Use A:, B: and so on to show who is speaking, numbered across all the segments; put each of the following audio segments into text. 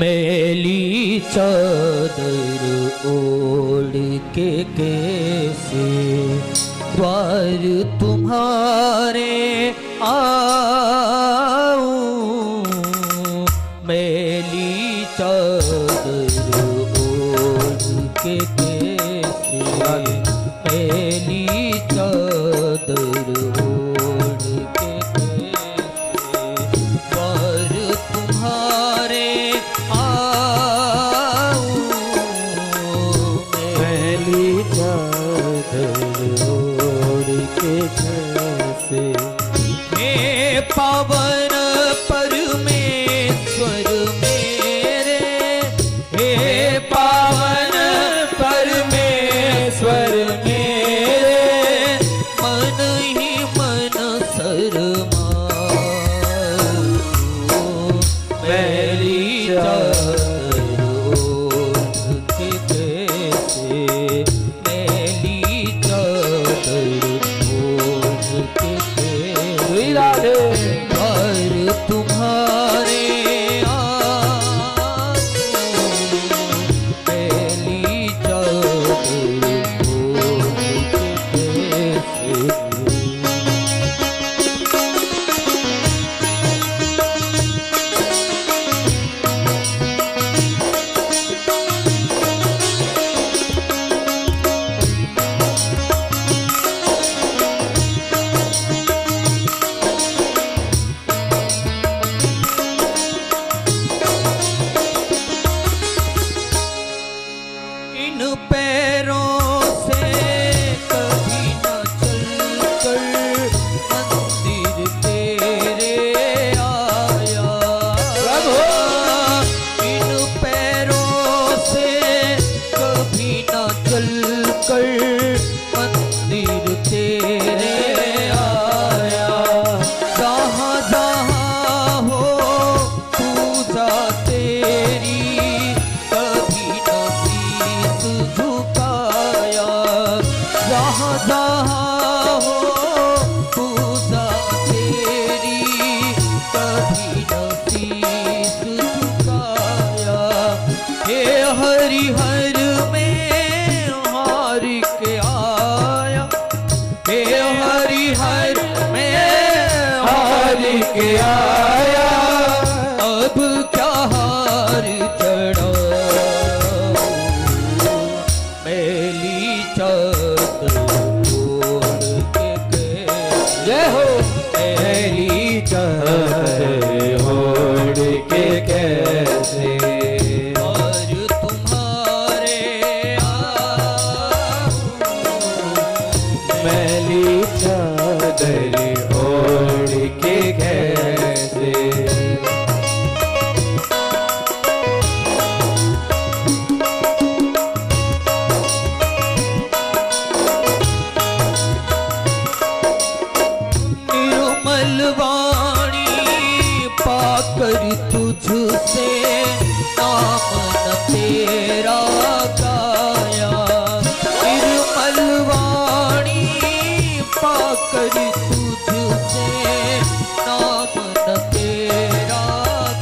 A: मेली चादर ओढ़ के कैसे द्वार तुम्हारे आऊं। मेली चादर ओढ़ के कैसे मेली चादर ओढ़ के कैसे द्वार तुम्हारे आऊं। मेली चादर ओढ़ के कैसे हे पावन परमेश्वर मेरे, हे पावन परमेश्वर मेरे, मन ही मन शरमाऊं। मेरी चादर ओढ़ के कैसे मेली चादर ओढ़ के कैसे द्वार तुम्हारे आऊं। मेली चादर ओढ़ के कैसे इन पैरों से कभी न चलकर मंदिर तेरे आया। इन पैरों से कभी न चलकर मंदिर तेरे आया। जहाँ जहाँ हो पूजा तेरी कभी न शीश झुकाया। जहाँ जहाँ हो पूजा तेरी कभी न शीश झुकाया। हे हरिहर में हार के आया, हे हरिहर में हार के आया। अब क्या हार चढ़ाऊं। मेली चादर ओढ़ के कैसे जय हो मेली चादर ओढ़ के कैसे और तुम्हारे आऊं।
B: मैली चादर ओढ़ के कैसे
A: निर्मल वाणी पाकर तुझसे नाम न तेरा गाया। निर्मल वाणी पाकर तुझसे नाम न तेरा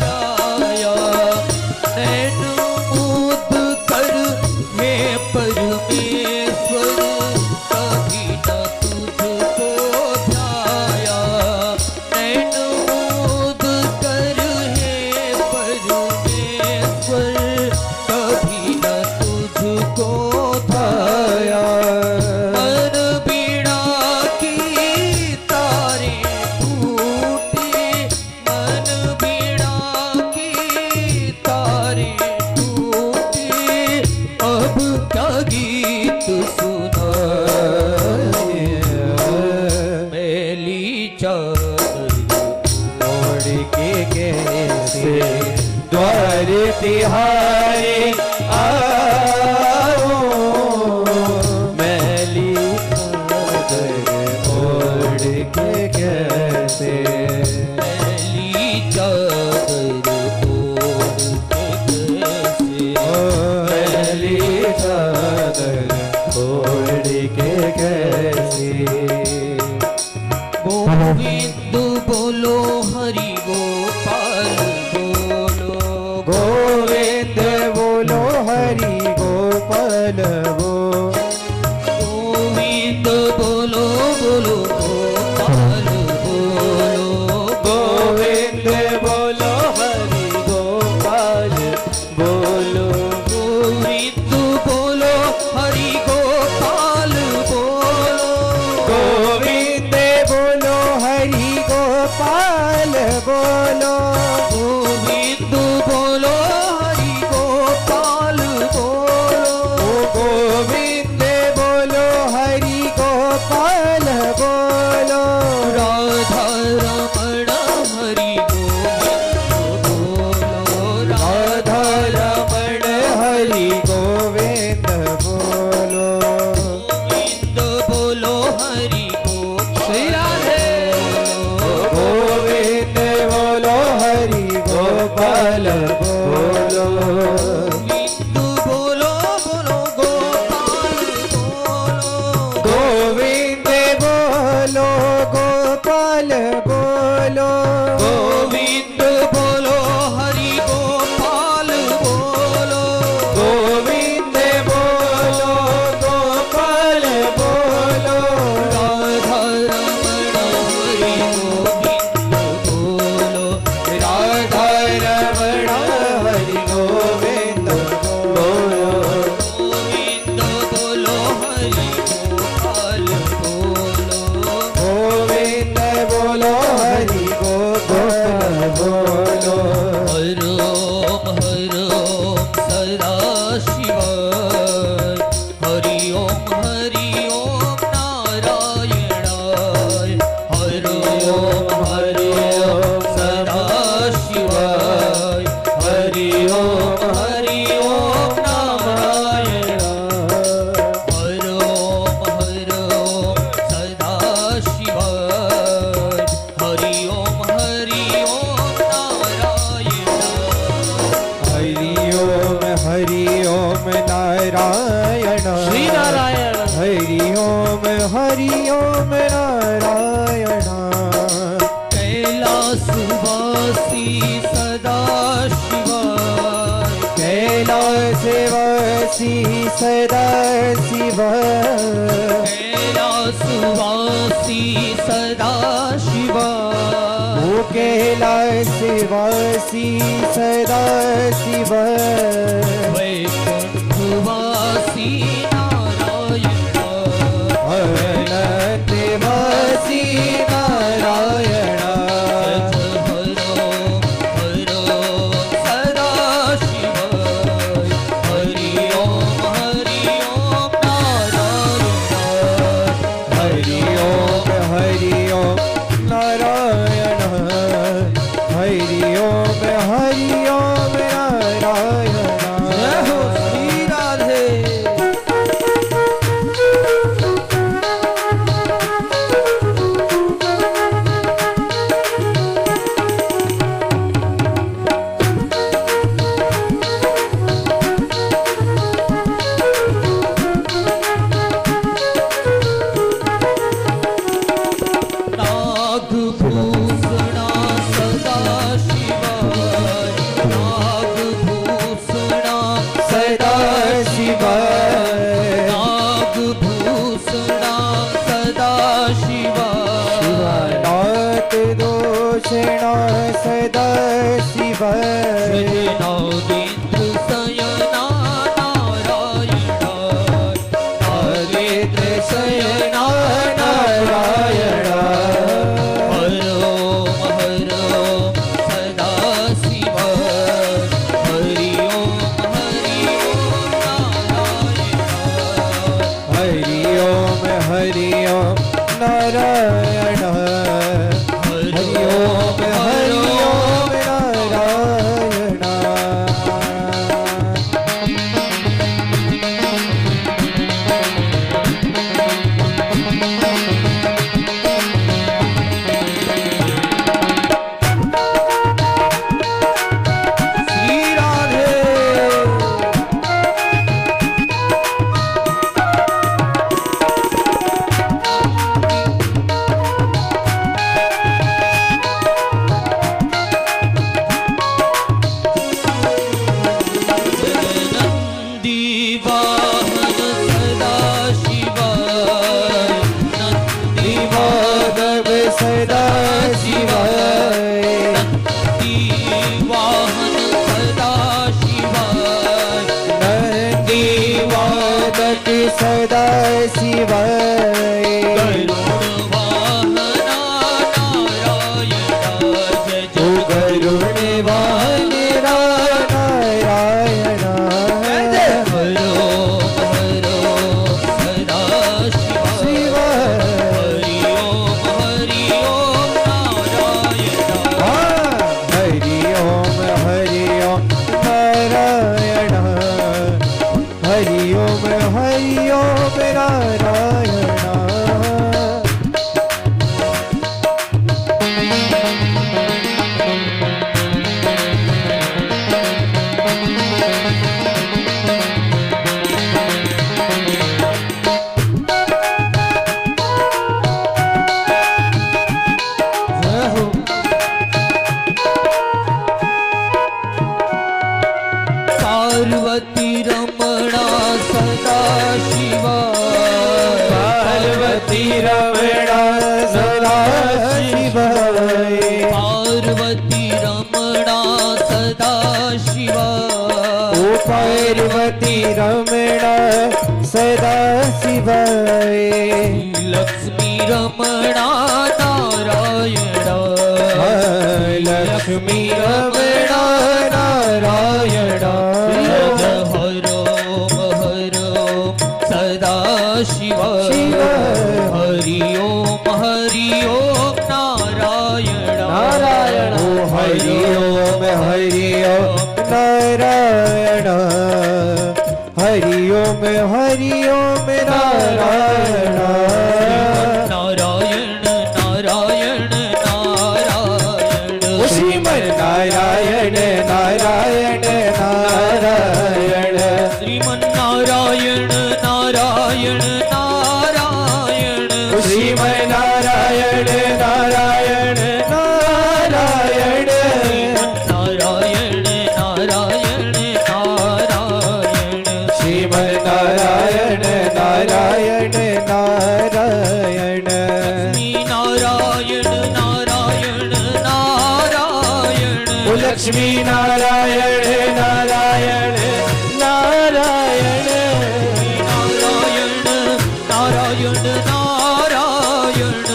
A: गाया। नैन मूंद कर हे परमेश्वर कभी न तुझको ध्याया। नैन मूंद कर हे परमेश्वर कभी न तुझको ध्याया। मन बीड़ा की तारे टूटे, मन बीड़ा की तारे टूटे। अब क्या गीत सुनाए। मेली चादर
B: ओढ़ के कैसे द्वार तिहारे आऊं। मैली चादर ओढ़ के कैसे
A: मेली चादर ओढ़ के कैसे
B: मैली चादर ओढ़ के कैसे
A: गोविंद बोल बोलो हरि गोपाल बोलो
B: गोविंद बोलो हरि गोपाल
A: गोविंद बोलो बोलो गोपाल बोलो
B: गोविंद बोलो हरि गोपाल बोलो
A: गोविंद बोलो हरि गोपाल बोलो
B: गोविंद बोलो हरि गोपाल बोलो
A: गोविंद बोलो हरि गोपाल बोलो
B: गोविंद बोलो हरि गोपाल बोलो
A: राधा रमण हरि गोविंद बोलो
B: राधा रमण हरि गोविंद बोलो
A: गोविंद बोलो हरि गोपाल
B: गोविंद बोलो हरि गोपाल बोलो
A: गोविंद बोलो बोलो गोपाल बोलो
B: गोविंद बोलो गोपाल बोलो
A: गोविंद बोलो हरि गोपाल बोलो
B: गोविंद बोलो गोपाल बोलो
A: राधा रमण हरि गोविंद बोलो
B: राधा रमण हरि गोविंद बोलो
A: गोविंद बोलो हरि गोपाल बोलो
B: गोविंद बोलो हरि गोपाल बोलो
A: हर ओम सदा शिवाय हरि ओम नारायणाय हर ओम सदा शिवाय हरि ओम नारायणाय हर ओम सदा शिवाय हरि ओम नारायण
B: हरि ओम नारायण
A: श्री नारायण
B: हरि ओम नारायण
A: कैलासवासी सदा शिवाय
B: कैलासवासी सदा शिवाय
A: कैलासवासी सदा शिवाय
B: ओ कैलासवासी सदा शिवाय
A: वैकुंठवासी नारायण
B: अनंतवासी नारायण
A: हरो सदा शिवाय हरि ओम नारायण
B: हरि ओम नारायण हरि ओम नारायण
A: जय हो श्री राधे नागभूषणा सदा शिवाय नागभूषणा
B: सदा शिवाय
A: नागभूषणा सदा शिवाय
B: नाथ दोषणा सदा शिवाय
A: नागेन्द्र शयना नारायण नागेन्द्र शयना नारायण हरो सदा शिवाय हरि ओम नारायण
B: हरि ओम नारायण हरि ओम नारायण
A: पार्वती रमणा सदा शिवा
B: ओ पार्वती रमणा सदा शिवाय
A: लक्ष्मी रमणा नारायणा
B: लक्ष्मी रमणा नारायणा
A: हरो सदा शिवा हरि ओम नारायण
B: नारायण ओ हरि ओम नारायण हरि ओम नारायण
A: नारायण नारायण नारायण
B: श्रीमन नारायण नारायण नारायण
A: श्रीमन नारायण नारायण नारायण
B: श्रीमन नारायण नारायण नारायण
A: नारायण नारायण नारायण
B: श्रीमन नारायण नारायण नारायण
A: लक्ष्मी नारायण नारायण नारायण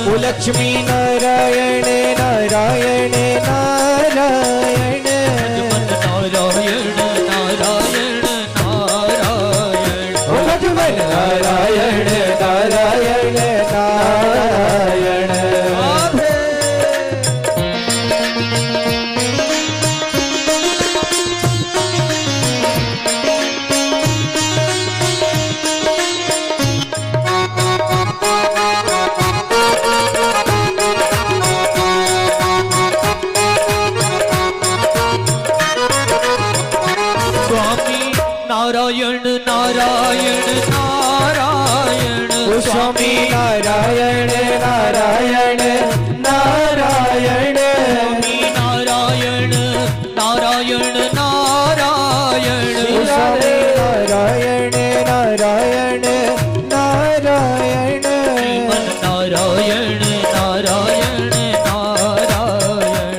B: ओ लक्ष्मी नारायण नारायण नारायण
A: नारायण नारायण नारायण
B: ओ लक्ष्मण नारायण नारायण नारायण
A: स्वामी नारायण नारायण नारायण
B: ओ स्वामी नारायण नारायण नारायण
A: स्वामी नारायण नारायण नारायण
B: ओ स्वामी नारायण नारायण नारायण
A: नारायण नारायण नारायण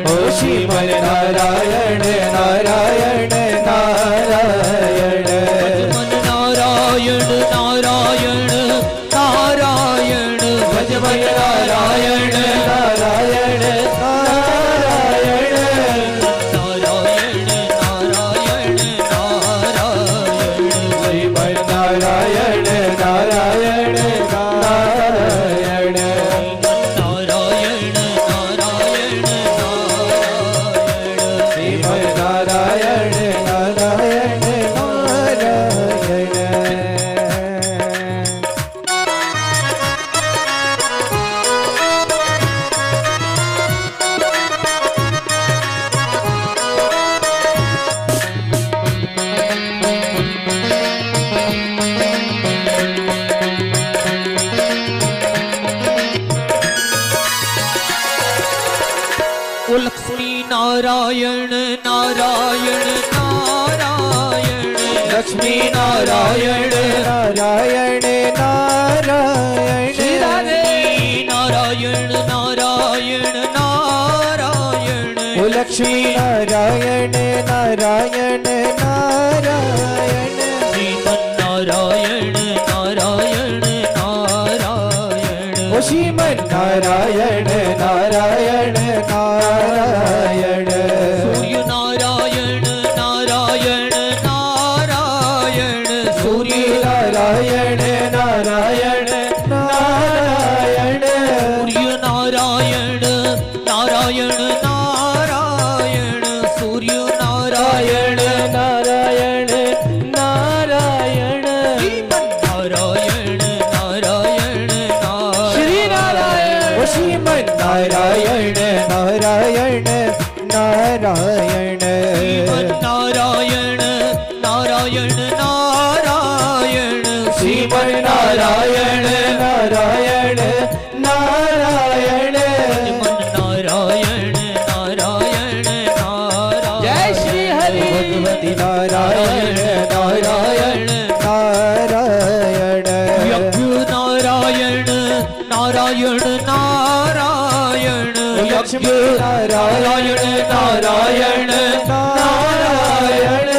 B: ओ श्रीमन नारायण नारायण नारायण
A: मन नारायण नारायण नारायण
B: भजमन नारायण नारायण नारायण
A: नारायण नारायण नारायण
B: श्रीमन नारायण नारायण नारायण
A: नारायण नारायण नारायण
B: श्रीमन नारायण नारायण नारायण
A: ओ लक्ष्मी नारायण नारायण नारायण
B: लक्ष्मी नारायण नारायण नारायण
A: नारायण नारायण नारायण
B: ओ लक्ष्मी नारायण नारायण नारायण
A: श्रीमन नारायण नारायण नारायण
B: ओ श्रीमन नारायण नारायण नारायण
A: सूर्य नारायण नारायण नारायण
B: सूर्य नारायण नारायण नारायण
A: सूर्य नारायण नारायण नारायण सूर्य नारायण
B: नारायण नारायण
A: नारायण नारायण
B: श्री नारायण ओ श्रीमन नारायण नारायण नारायण
A: नारायण नारायण नारायण
B: श्रीमन नारायण नारायण नारायण
A: नारायण नारायण नारायण
B: जय श्री हरि भगवती नारायण नारायण नारायण
A: यज्ञ नारायण नारायण नारायण
B: लक्ष्मी नारायण नारायण नारायण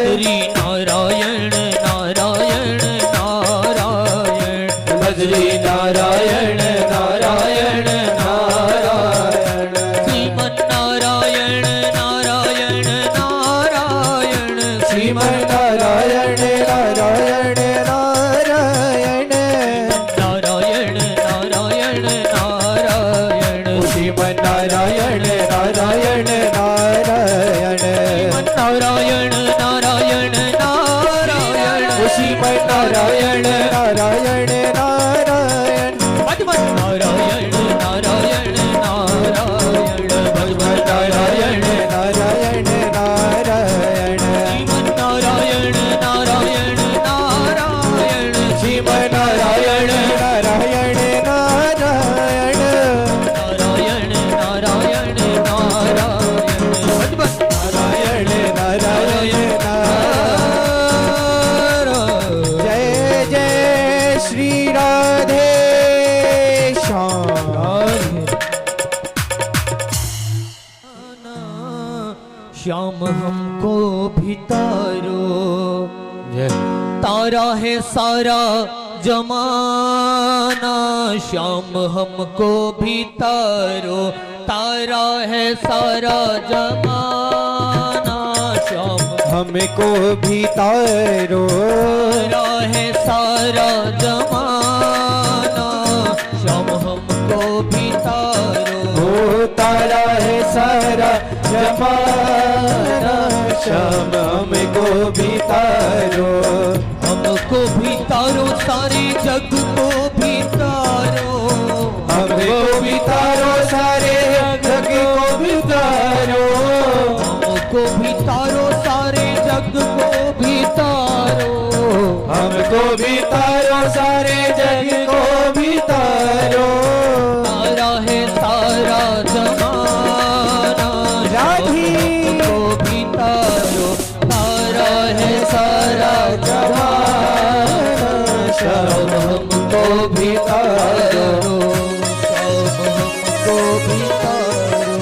A: श्री नारायण नारायण नारायण
B: बद्री नारायण नारायण नारायण
A: श्रीमन्नारायण नारायण नारायण
B: श्रीमन्नारायण नारायण नारायण
A: नारायण नारायण नारायण
B: श्रीमन्नारायण नारायण नारायण
A: नारायण नारायण नारायण
B: श्रीमन्नारायण नारायण नारायण
A: नारायण नारायण नारायण
B: नारायण नारायण नारायण
A: नारायण नारायण नारायण
B: श्रीमन्नारायण नारायण नारायण
A: नारायण नारायण नारायण
B: नारायण नारायण जय जय श्री राधे श्याम
A: श्याम हमको भी तारो तारा है सारा जमाना श्याम हमको भी तारो तारा है सारा जमाना श्याम
B: हमको भी तारो
A: तारा है सारा जमाना श्याम हमको भी तारो
B: वो तारा है सारा जमाना श्याम हमको भी तारो
A: हमको भी तारो सारे जग को भी तारो
B: हमको भी तारो सारे जग को भी तारो
A: हमको भी तारो सारे जग को भी तारो
B: हमको भी तारो सारे जग को भी तारो
A: तारा है सारा जमाना
B: राधी
A: हमको भी तारो तारा है सारा
B: जमाना श्याम
A: हमको भी तारो हमको भी तारो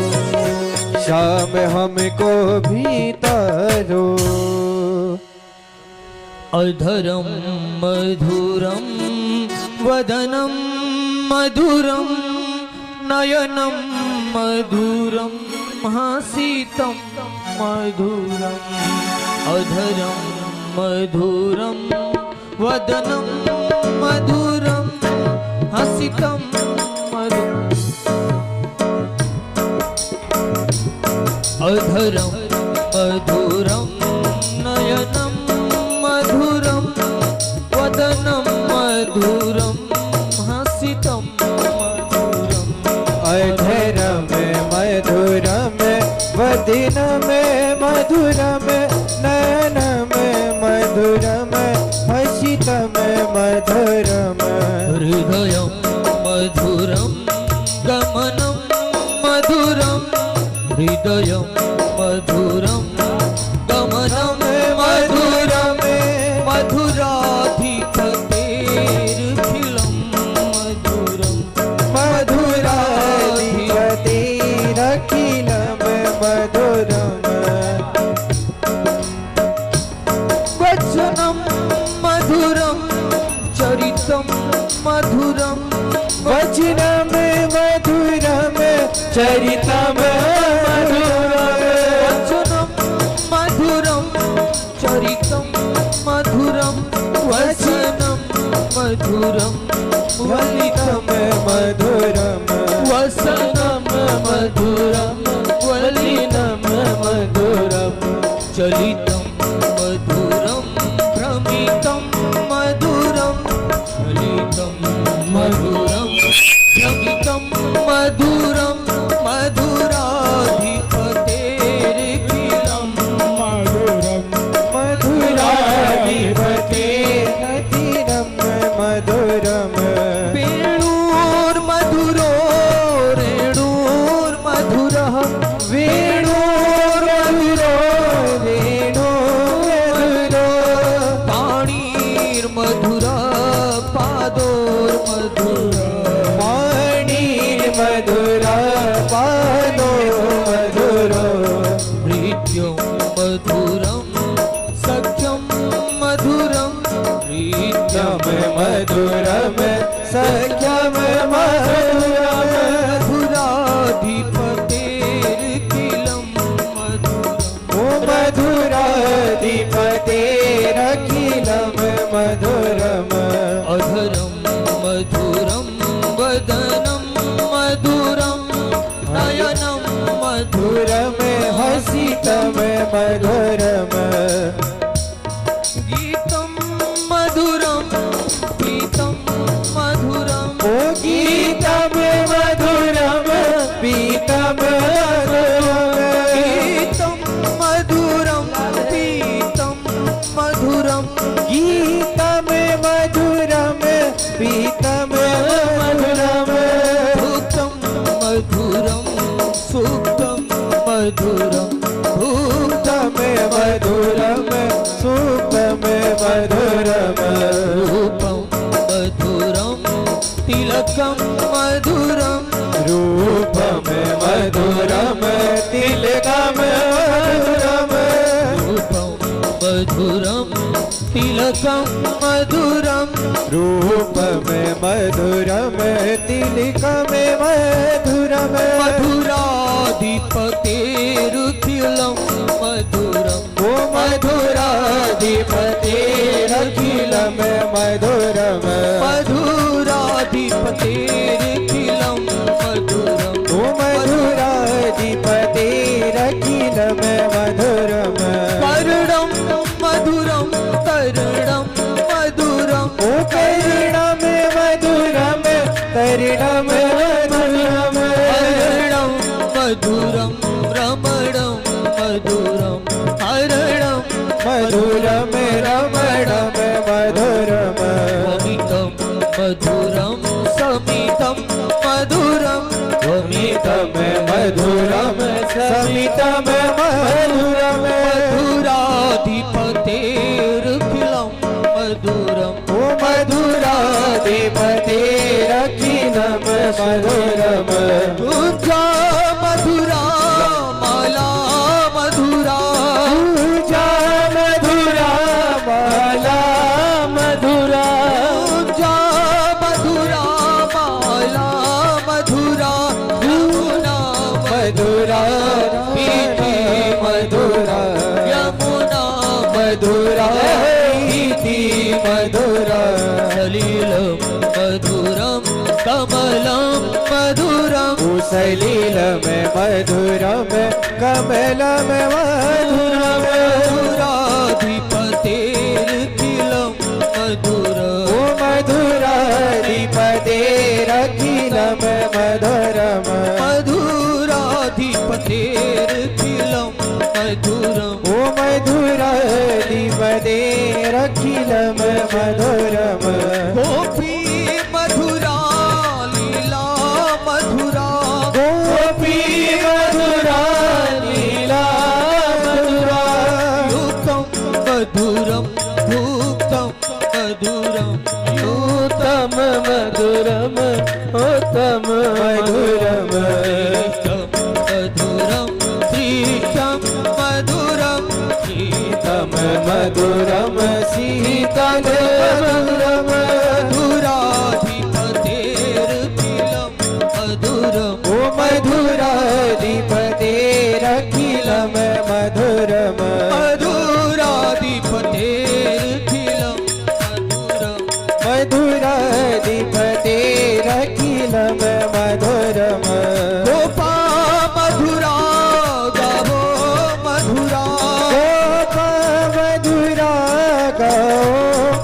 B: श्याम हमको भी तारो
A: अधरम मधुरम वदनम मधुरम नयनम मधुरम हासितम मधुरम अधरम मधुरम वदनम मधुरम हसितम मधुरम अधरम मधुरम नयनम मधुरम वदनम मधुरम हसितम मधुरम
B: अधरम मधुरम वदनम मधुरम नयनम मधुरम हसितम मधुरम
A: हृदयं मधुरं गमनं मधुरं हृदयं मधुरं गमनं मधुरं मधुराधिपतेरखिलं मधुरं
B: मधुराधिपतेरखिलं मधुरम्
A: वचनं मधुरं चरितं मधुरं
B: वचनम मधुरम चरितम मधुरम
A: वचनं मधुरं चरितं मधुरं वचनं मधुरं
B: वलितम मधुरम
A: वसनं मधुरं वलिनं मधुरं चलितं मधुरं भ्रमितं मधुरं चलितं मधुरं भ्रमितं मधुरं मधुराधिपतेरखिलं मधुरं
B: मधुराधिपतेरखिलं मधुरम
A: वेणुर्मधुरो रेणुर्मधुरः
B: वेणुर्मधुरो वेणुर्मधुरो
A: पाणिर्मधुरः पादोर्मधुरः
B: पाणिर्मधुरा पादो मधुरम हसितम मधुरम
A: गीतं मधुरं गीतं मधुरं
B: ओ गीतम मधुरम पीतम मधुरम
A: गीतं मधुरं गीतं मधुरं
B: गीतम मधुरम पीतम मधुरम
A: सूक्तं मधुरं सूक्तं मधुरं
B: भूतम मधुरम सुतम मधुरम
A: रूपं मधुरं तिलकं मधुरं
B: रूपम मधुरम तिलकम मधुरम
A: रूपं मधुरं तिलकं मधुरं
B: रूपम मधुरम तिलकम मधुरम
A: मधुराधिपतेरुखिलं मधुरं
B: ओ मधुराधिपतेरखिलम मधुरम
A: मधुराधिपतेरुखिलं मधुरं
B: ओ मधुराधिपतेरखिलम मधुरम
A: करुणं मधुरं करुणं मधुरं
B: ओ करुणम मधुरम करुणम मधुरम
A: हरणं मधुरं रमणं मधुरं हरणं
B: मधुरम रमणम मधुरम
A: वमितं मधुरं समितं मधुरं
B: वमितम मधुरम समितम मधुरम
A: मधुराधिपतेरुखिलं मधुरं
B: ओ मधुराधिपतेरखिलम मधुरम
A: पूजा मधुरा माला मधुरा
B: पूजा मधुरा माला मधुरा
A: पूजा मधुरा माला मधुरा यमुना
B: मधुरा
A: पीठी
B: मधुरा
A: यमुना
B: मधुरा इति मधुरा
A: सलिलं मधुरं कमलं मधुरं
B: सलीलम मधुरम कमलम मधुरम
A: मधुराधिपतेरुखिलं मधुरं
B: ओ मधुराधिपतेरखिलम मधुरम
A: मधुराधिपतेरुखिलं मधुरं
B: ओ मधुराधिपतेरखिलम मधुरम
A: गोपी मधुरा लीला मधुरा
B: गोपी मधुरा लीला मधुरा
A: युक्तं मधुरं भुक्तं मधुरं
B: उत्तम मधुरम उत्तम मधुरम
A: युक्तं मधुरं श्रीष्ठं मधुरं
B: शीतम मधुरम शीतल मधुरम
A: मधुराधिपतेरुखिलं मधुरं
B: ओ मधुराधिपतेरखिलम मधुरम
A: मधुराधिपतेरुखिलं मधुरं
B: मधुराधिपतेरखिलम मधुरम
A: गोपा मधुरा गावो मधुरा
B: गोपा मधुरा गो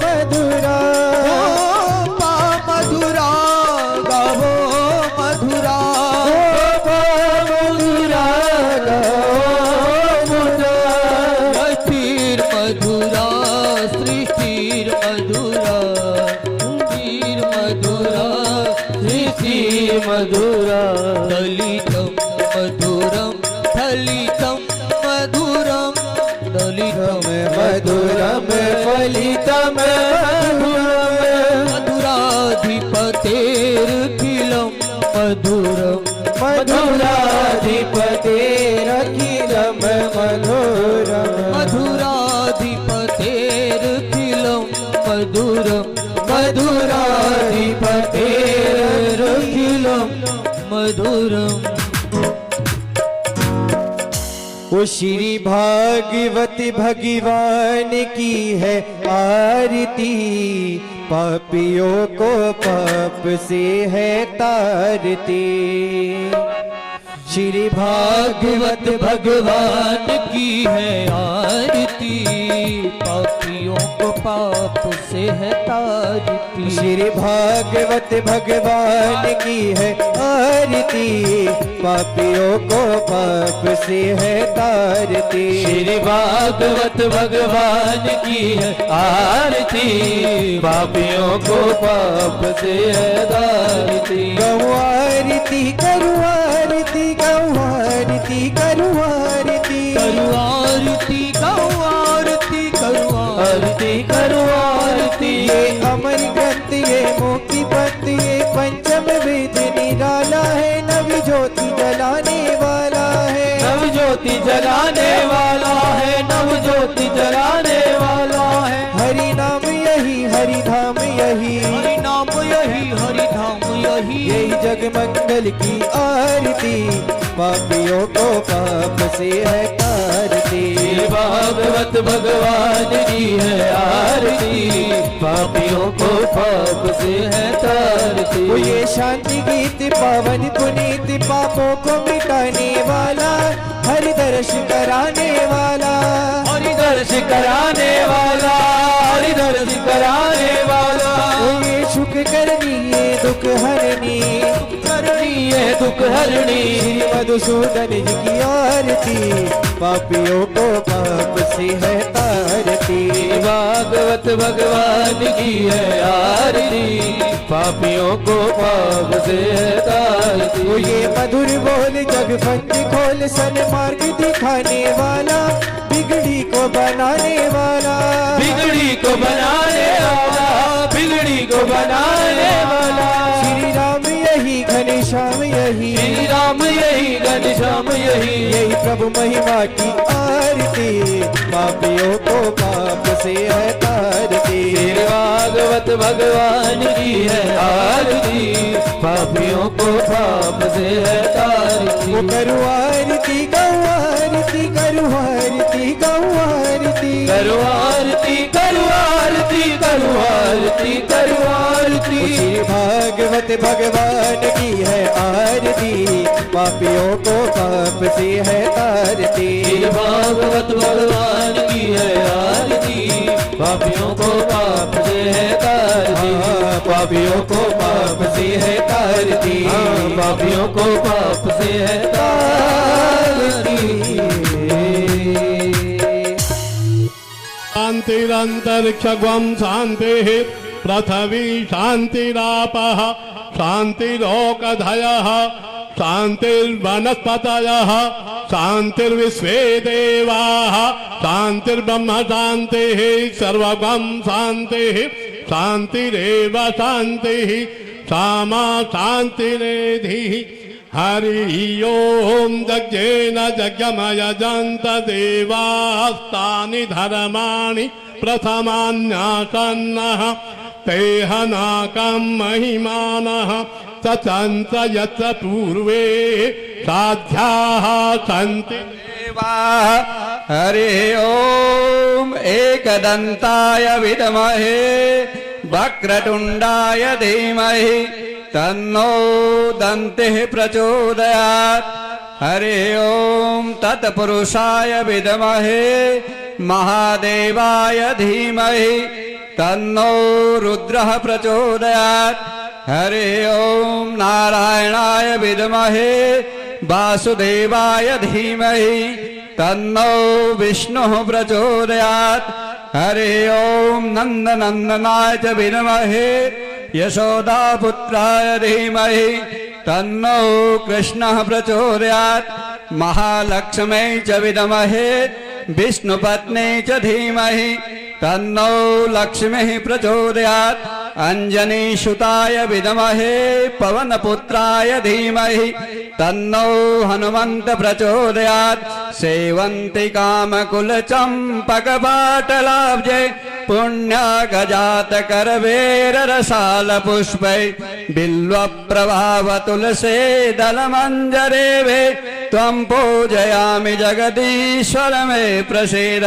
B: मधुरा
A: गोपा मधुरा गावो मधुरा
B: गोपा मधुरा गो मधुरा
A: मधुरा सृष्टिर्मधुरा मधुरा सृष्टि
B: मधुरा
A: दलितं मधुरं फलितं मधुरं दलितं
B: मधुरम फलितम मधुरम
A: मधुराधिपतेरुखिलं मधुरं
B: मधुराधिपतेरखिलम मधुरम
A: मधुराधिपतेरुखिलं मधुरं मधुराधिपतेरुखिलं मधुरम्
B: वो श्री भागवती भगवान की है आरती पापियों को पाप से है तारती श्री
A: भागवत भगवान की है आरती, पापियों को पाप से है तारती।
B: श्री भागवत भगवान की है आरती, पापियों को पाप से है तारती।
A: श्री भागवत भगवान की है आरती, पापियों को पाप से है तारती।
B: गौ आरती करू आरती, गौ आरती करू आरती,
A: करू आरती गौ आरती, करू आरती करू आरती।
B: ये अमर ग्रंथ ये मोक्ति पंथ ये पंचम वेद निराला है, नव ज्योति जलाने वाला है,
A: नव ज्योति जलाने वाला है, नव ज्योति जलाने वाला है।
B: हरि नाम यही हरि धाम यही,
A: हरि नाम यही हरि धाम यही।
B: यही जग मंगल की आरती, पापियों को पाप से है तारती।
A: श्री भागवत भगवान की है आरती, पापियों को पाप से है तारती।
B: वो ये शांति गीत पावन पुनीत, पापों को मिटाने वाला, हरि दर्श कराने वाला,
A: हरि दर्श कराने वाला, हरि दर्श कराने वाला।
B: वो ये सुख करनी ये दुख हरनी,
A: करनी है दुख हरणी।
B: श्री मधुसूदन जी की आरती, पापियों को पाप से है तारती।
A: भागवत भगवान की है आरती, पापियों को पाप से है तारती।
B: वो ये मधुर बोल जग फंद खोल, सन्मार्ग दिखाने वाला, बिगड़ी को बनाने वाला,
A: बिगड़ी को बनाने वाला, बिगड़ी को बनाने वाला।
B: श्री राम यही घनश्याम यही,
A: श्री राम यही घनश्याम यही।
B: यही प्रभु महिमा की आरती, पापियों को पाप से है तारती।
A: श्री भागवत भगवान की है आरती, पापियों को पाप से है तारती।
B: वो करू आरती गौ आरती, करू आरती गौ आरती,
A: करू आरती करू आरती, करू आरती करू आरती।
B: श्री भागवत भगवान की है आरती, पापियों को पाप से है तारती।
A: श्री भागवत भगवान की है आरती, पापियों को पाप से है तारती।
B: पापियों को पाप से है तारती,
A: पापियों को पाप से है तारती।
C: शांतिरंतरिक्षगं शांतिः पृथ्वी शांतिरापः शांतिरोकधयः शांतिर्वनस्पतयः शांतिर्विश्वे देवाः शांतिर्ब्रह्म शांतिः सर्वगं शांतिः शांतिरेव शांतिः सामा शांतिरेधिः। हरि ओम यज्ञेन यज्ञमयजन्त देवास्तानि धर्माणि प्रथमान्यासन्नः तेहनाकं महिमानः सचन्त यत् पूर्वे साध्याः सन्ति।
D: हरि ओम एकदन्ताय विद्महे वक्रतुण्डाय धीमहि तन्नो दन्तिः प्रचोदयात्। हरि ओम तत्पुरुषाय विद्महे महादेवाय धीमहि तन्नो रुद्रः प्रचोदयात्। हरि ओम नारायणाय विद्महे वासुदेवाय धीमहि तन्नो विष्णुः प्रचोदयात्। हरि ओम नन्दनन्दनाय च विद्महे यशोदापुत्राय धीमहि तन्नो कृष्णः प्रचोदयात्। महालक्ष्म्यै च विद्महे विष्णुपत्न्यै च धीमहि तन्नो लक्ष्मीः प्रचोदयात्। अंजनीसुताय विद्महे पवनपुत्राय धीमहि तन्नो हनुमन्त प्रचोदयात्। सेवन्ति कामकुलचम्पकपाटलाब्जे पुण्यागजातकरवेररसालपुष्पै बिल्वप्रभावतुलसेदलमञ्जरेवे त्वं पूजयामि जगदीश्वर मे प्रसीद।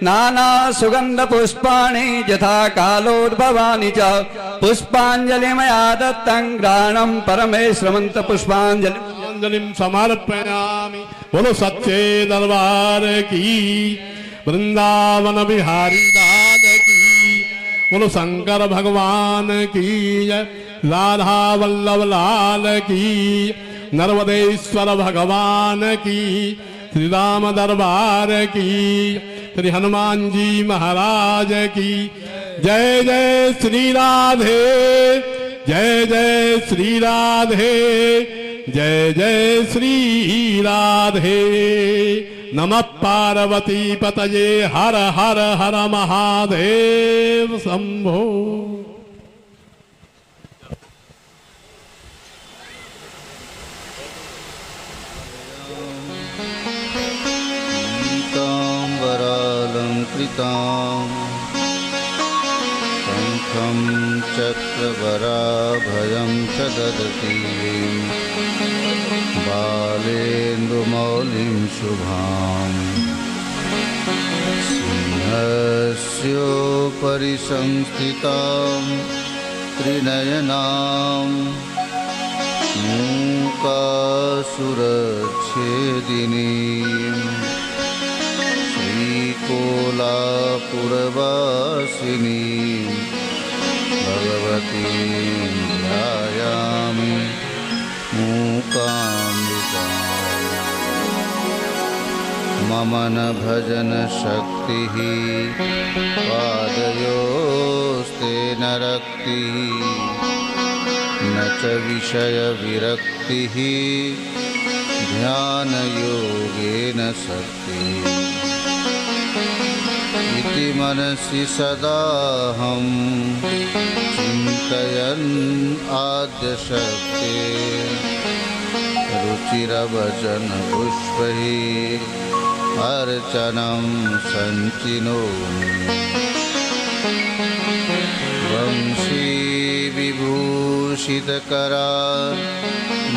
D: नाना सुगन्धपुष्पाणि यथा कालोद्भवानि च पुष्पाञ्जलिमया दत्तं घ्राणं परमेश्वरमन्त पुष्पाञ्जलि।
C: पुष्पांजलिं समर्पयामि। बोलो सच्चे दरबार की, वृंदावन बिहारी लाल की, बोलो शंकर भगवान की जय, राधा वल्लभ लाल की, नर्मदेश्वर भगवान की, श्री राम दरबार की, श्री हनुमान जी महाराज की जय। जय श्री राधे, जय जय श्री राधे, जय जय श्री राधे। नमः पार्वती पतये, हर हर हर महादेव शंभो।
E: पीताम्बरालंकृतां शंखं चक्रवराभयं च ददति बालेन्दुमौलिं शुभां सिंहस्योपरि संस्थितां त्रिनयनां मूकासुरच्छेदिनीं श्रीकोलापुरवासिनीं भगवतीं ध्यायामि मूकाम्बिकाम्। मम न भजन शक्तिः पादयोस्ते न रक्तिः न च विषय विरक्तिः ध्यानयोगेन शक्तिः। इति मनसि सदाहं चिन्तयन् आद्यशक्ते रुचिरवचन पुष्पैः अर्चनं सञ्चिनोमि। वंशी विभूषितकरान्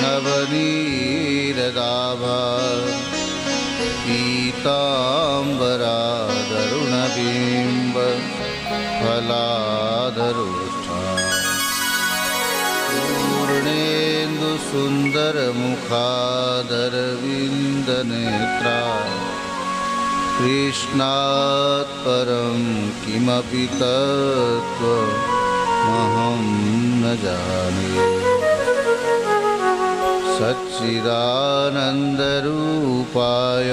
E: नवनीरदाभान् पीताम्बरादरुणबिम्ब फलाधरोष्ठान् पूर्णेन्दुसुन्दरमुखादरविन्दनेत्रा कृष्णात् परं किमपि तत्त्वमहं न जाने। सच्चिदानन्दरूपाय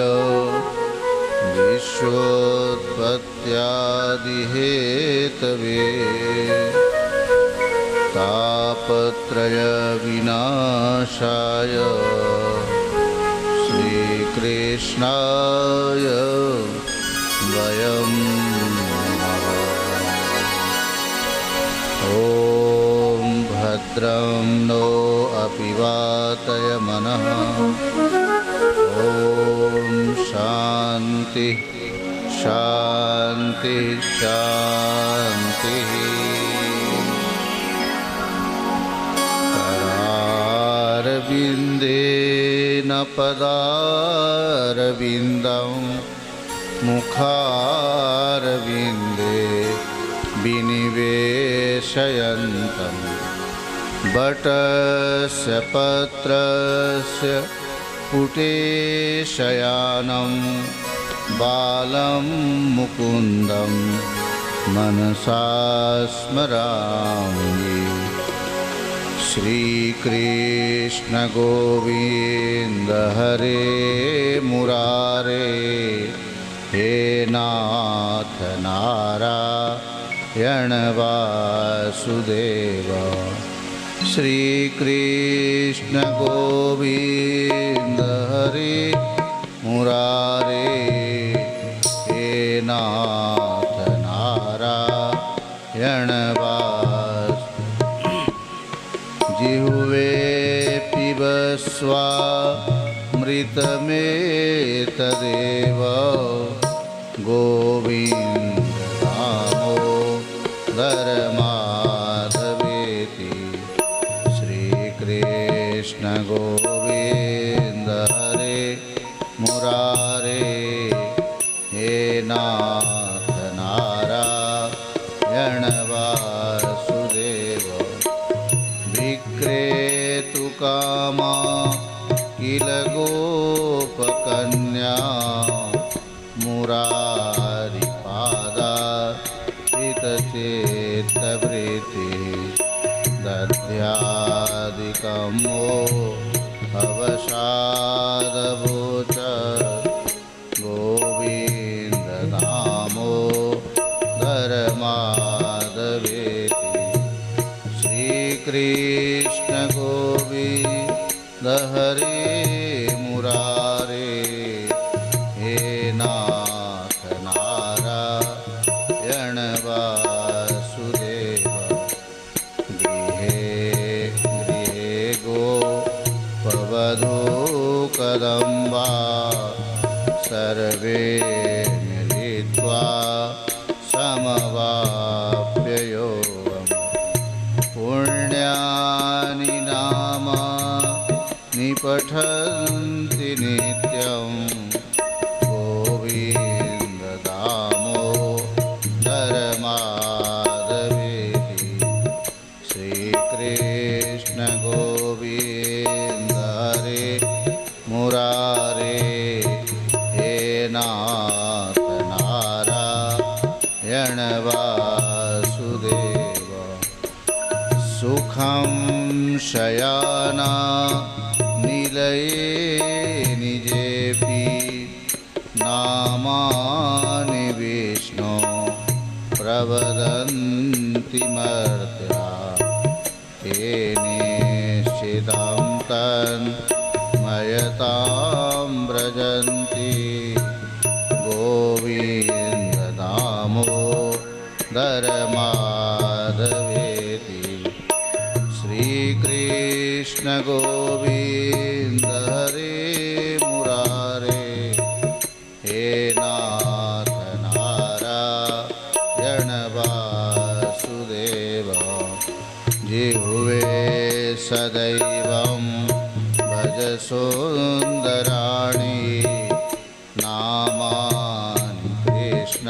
E: विश्वोत्पत्त्यादिहेतवे तापत्रयविनाशाय श्रीकृष्णाय वयं नमः। ॐ भद्रं नो अपि वातय मनः। ॐ शान्ति शान्ति शान्तिः। करारविन्देन पदारविन्दं मुखारविन्दे विनिवेशयन्तं बटस्य पत्रस्य पुटेशयानं बालं मुकुन्दं मनसा स्मरामि। श्रीकृष्ण गोविन्द हरे मुरारे, हे नाथ नारायण वासुदेव। श्रीकृष्ण गोविन्द हरे मुरारे, हे नाथ नारायण जिह्वे पिबस्वा मृतमेतदेव गोविन्द दामोदर माधवेति। श्रीकृष्ण गोविन्द हरे मुरारे, हे नाथ नारायण वासुदेव। विक्रेतु कामा मुरारिपादार्पितचेत्तवृत्तिः दध्यादिकं वो अवसादवोच गोविन्ददामोदरमाधवेति श्रीकृष्ण गोविन्द हरे मुरारे हे नाथ नारायण वासुदेव गृहे गृहे गोपवधू कदम्बा सर्वे मिलित्वा समवाप्ययोगम् पुण्यानि नामानि पठन्ति नित्यं गोविन्ददामोदरमाधवेति श्रीकृष्ण गोविन्द हरे मुरारे हे नाथ नारायण वासुदेव सुखं शयाना निलये निजेपि नामानि विष्णु प्रवदन्ति मर्त्या ते निश्चितं तन्मयतां व्रजन्ति गोविन्ददामोदरमाधवेति श्रीकृष्ण गोविन्द हरे मुरारे हे नाथ नारायण वासुदेव जिह्वे सदैवं भज सुन्दराणि नामानि कृष्ण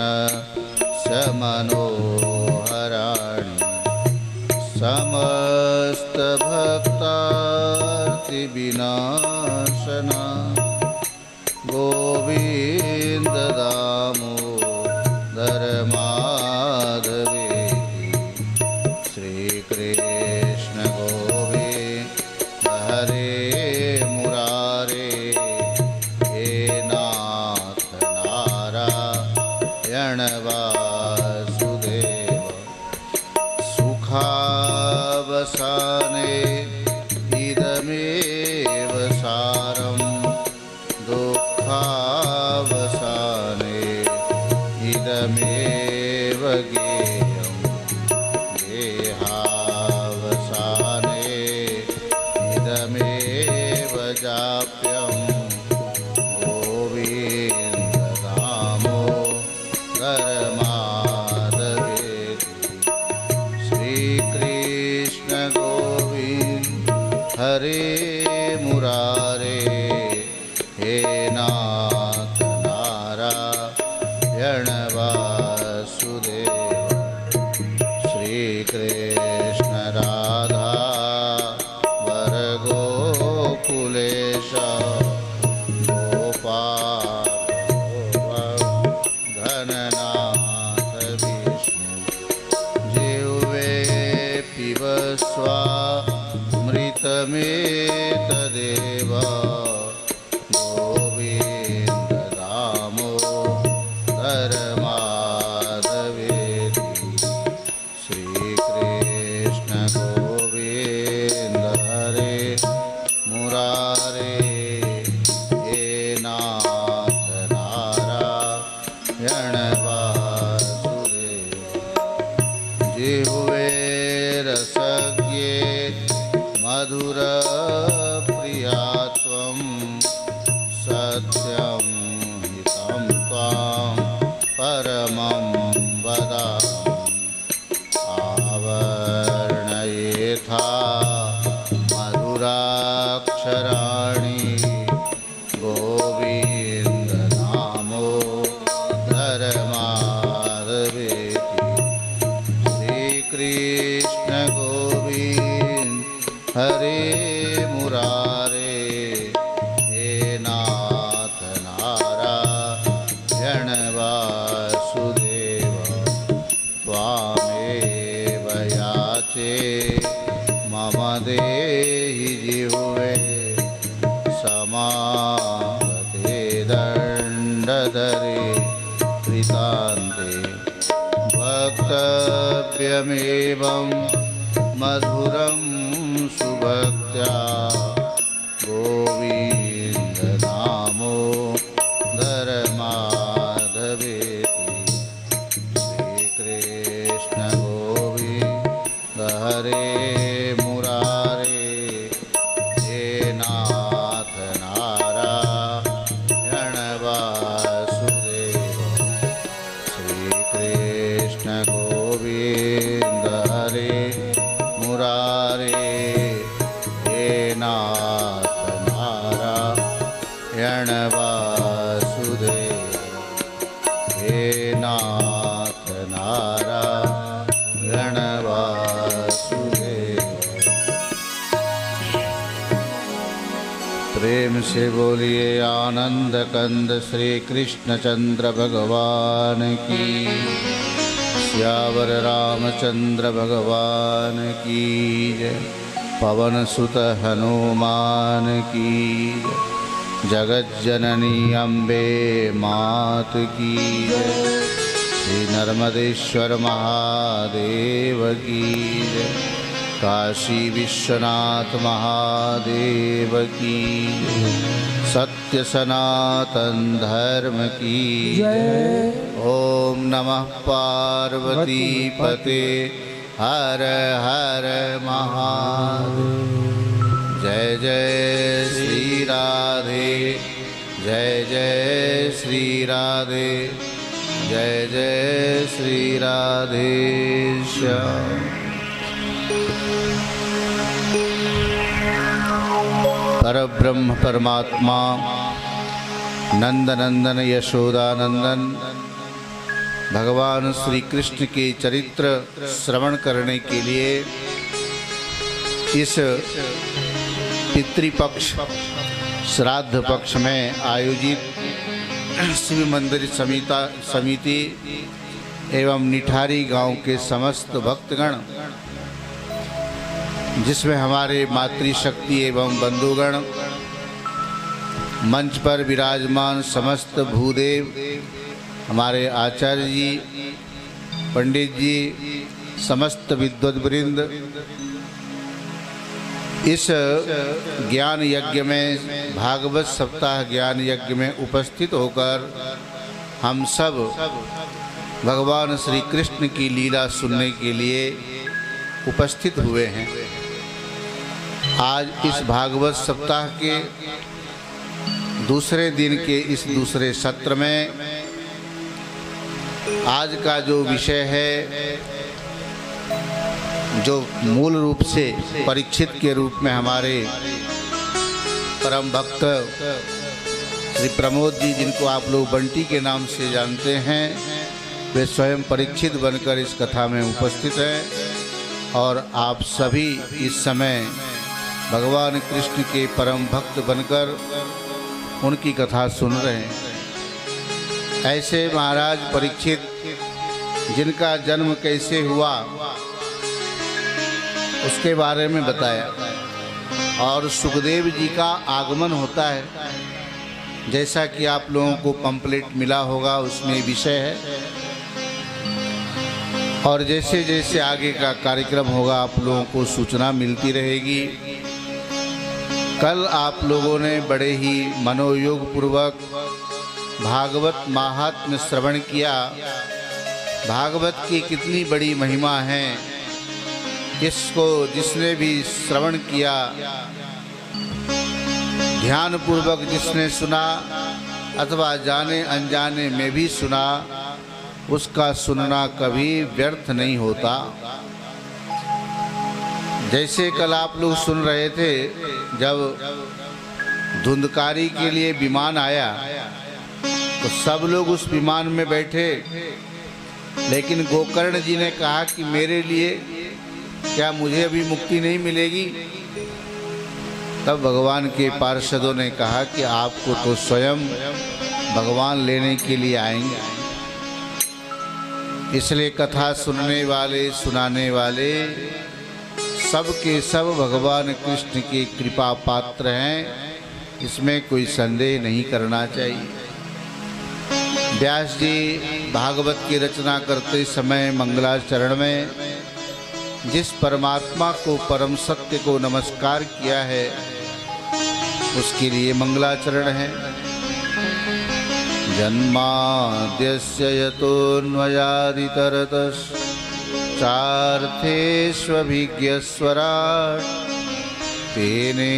E: मनोहराणि समस्तभक्तार्तिविनाशना गोविन्ददामोदरमाधवेति श्रीकृष्ण गोविन्द हरे मुरारे हे नाथ नारायण वासुदेव सुखावसाने इदमेव सारं दुःखावसाने इदमेव गेयं देहावसाने इदमेव जाप्यं गोविन्ददामोदरमाधवेति श्रीकृष्ण गोविन्द हरे मुरारे हे नाथ नारायण वासुदेव श्रीकृष्ण राधा वर गोकुलेश गोपाल घननाथ विष्णु जिह्वे पिबस्वा मृतमेतदेव गोविन्ददामोदरमाधवेति श्रीकृष्ण गोविन्द हरे मुरारे हे नाथ नारायण वासुदेव जिह्वे रसज्ञे मधुरप्रिया त्वं सत्यं हितं त्वां परमं वदामि आवर्णयेथा मधुराक्षराणि गोविन्दनामोदरमाधवेति दण्डधरे कृतान्ते वक्तव्यमेवं मधुरं सुभक्त्या गोविन्दनामो धर्माधवेति श्रीकृष्ण गोविन्द हरे मुरारे हे नाथ नारायण वासुदेव श्रीकृष्ण गोविन्द हरे मुरारे हे नाथ नारायण वासुदेव हे नाथ नारायण वासुदेव। प्रेम से बोलिए आनंद कंद श्री कृष्ण चंद्र भगवान की, श्यावर रामचंद्र भगवान की जय। पवन सुत हनुमान की जय। जगत जननी अम्बे मात की जय। श्री नर्मदेश्वर महादेव की जय। काशी विश्वनाथ महादेव की जय। सत्य सनातन धर्म की जय। ओम नमः पार्वती पते हर हर महादेव। जय जय श्री राधे, जय जय श्री राधे, जय जय श्री राधे श्याम। परब्रह्म परमात्मा नंद नंदन यशोदानंदन भगवान श्री कृष्ण के चरित्र श्रवण करने के लिए इस पितृपक्ष श्राद्ध पक्ष में आयोजित शिव मंदिर समिति एवं निठारी गांव के समस्त भक्तगण, जिसमें हमारे मातृशक्ति एवं बंधुगण, मंच पर विराजमान समस्त भूदेव, हमारे आचार्य जी, पंडित जी, समस्त विद्वद्वृंद इस ज्ञान यज्ञ में, भागवत सप्ताह ज्ञान यज्ञ में उपस्थित होकर हम सब भगवान श्री कृष्ण की लीला सुनने के लिए उपस्थित हुए हैं। आज इस भागवत सप्ताह के दूसरे दिन के इस दूसरे सत्र में आज का जो विषय है, जो मूल रूप से परीक्षित के रूप में हमारे परम भक्त श्री प्रमोद जी, जिनको आप लोग बंटी के नाम से जानते हैं, वे स्वयं परीक्षित बनकर इस कथा में उपस्थित हैं और आप सभी इस समय भगवान कृष्ण के परम भक्त बनकर उनकी कथा सुन रहे हैं। ऐसे महाराज परीक्षित, जिनका जन्म कैसे हुआ उसके बारे में बताया, और सुखदेव जी का आगमन होता है, जैसा कि आप लोगों को पंपलेट मिला होगा, उसमें विषय है। और जैसे जैसे आगे का कार्यक्रम होगा आप लोगों को सूचना मिलती रहेगी। कल आप लोगों ने बड़े ही मनोयोग पूर्वक भागवत महात्म्य श्रवण किया। भागवत की कितनी बड़ी महिमा है, इसको जिसने भी श्रवण किया, ध्यान पूर्वक जिसने सुना अथवा जाने अनजाने में भी सुना, उसका सुनना कभी व्यर्थ नहीं होता। जैसे कल आप लोग सुन रहे थे, जब धुंधकारी के लिए विमान आया तो सब लोग उस विमान में बैठे, लेकिन गोकर्ण जी ने कहा कि मेरे लिए क्या मुझे अभी मुक्ति नहीं मिलेगी? तब भगवान के पार्षदों ने कहा कि आपको तो स्वयं भगवान लेने के लिए आएंगे। इसलिए कथा सुनने वाले, सुनाने वाले सब के सब भगवान कृष्ण की कृपा पात्र हैं, इसमें कोई संदेह नहीं करना चाहिए। व्यास जी भागवत की रचना करते समय मंगलाचरण में जिस परमात्मा को, परम सत्य को नमस्कार किया है, उसके लिए मंगलाचरण है। जन्माद्यस्य यतोऽन्वयादितरतश्चार्थेष्वभिज्ञस्वराट् तेने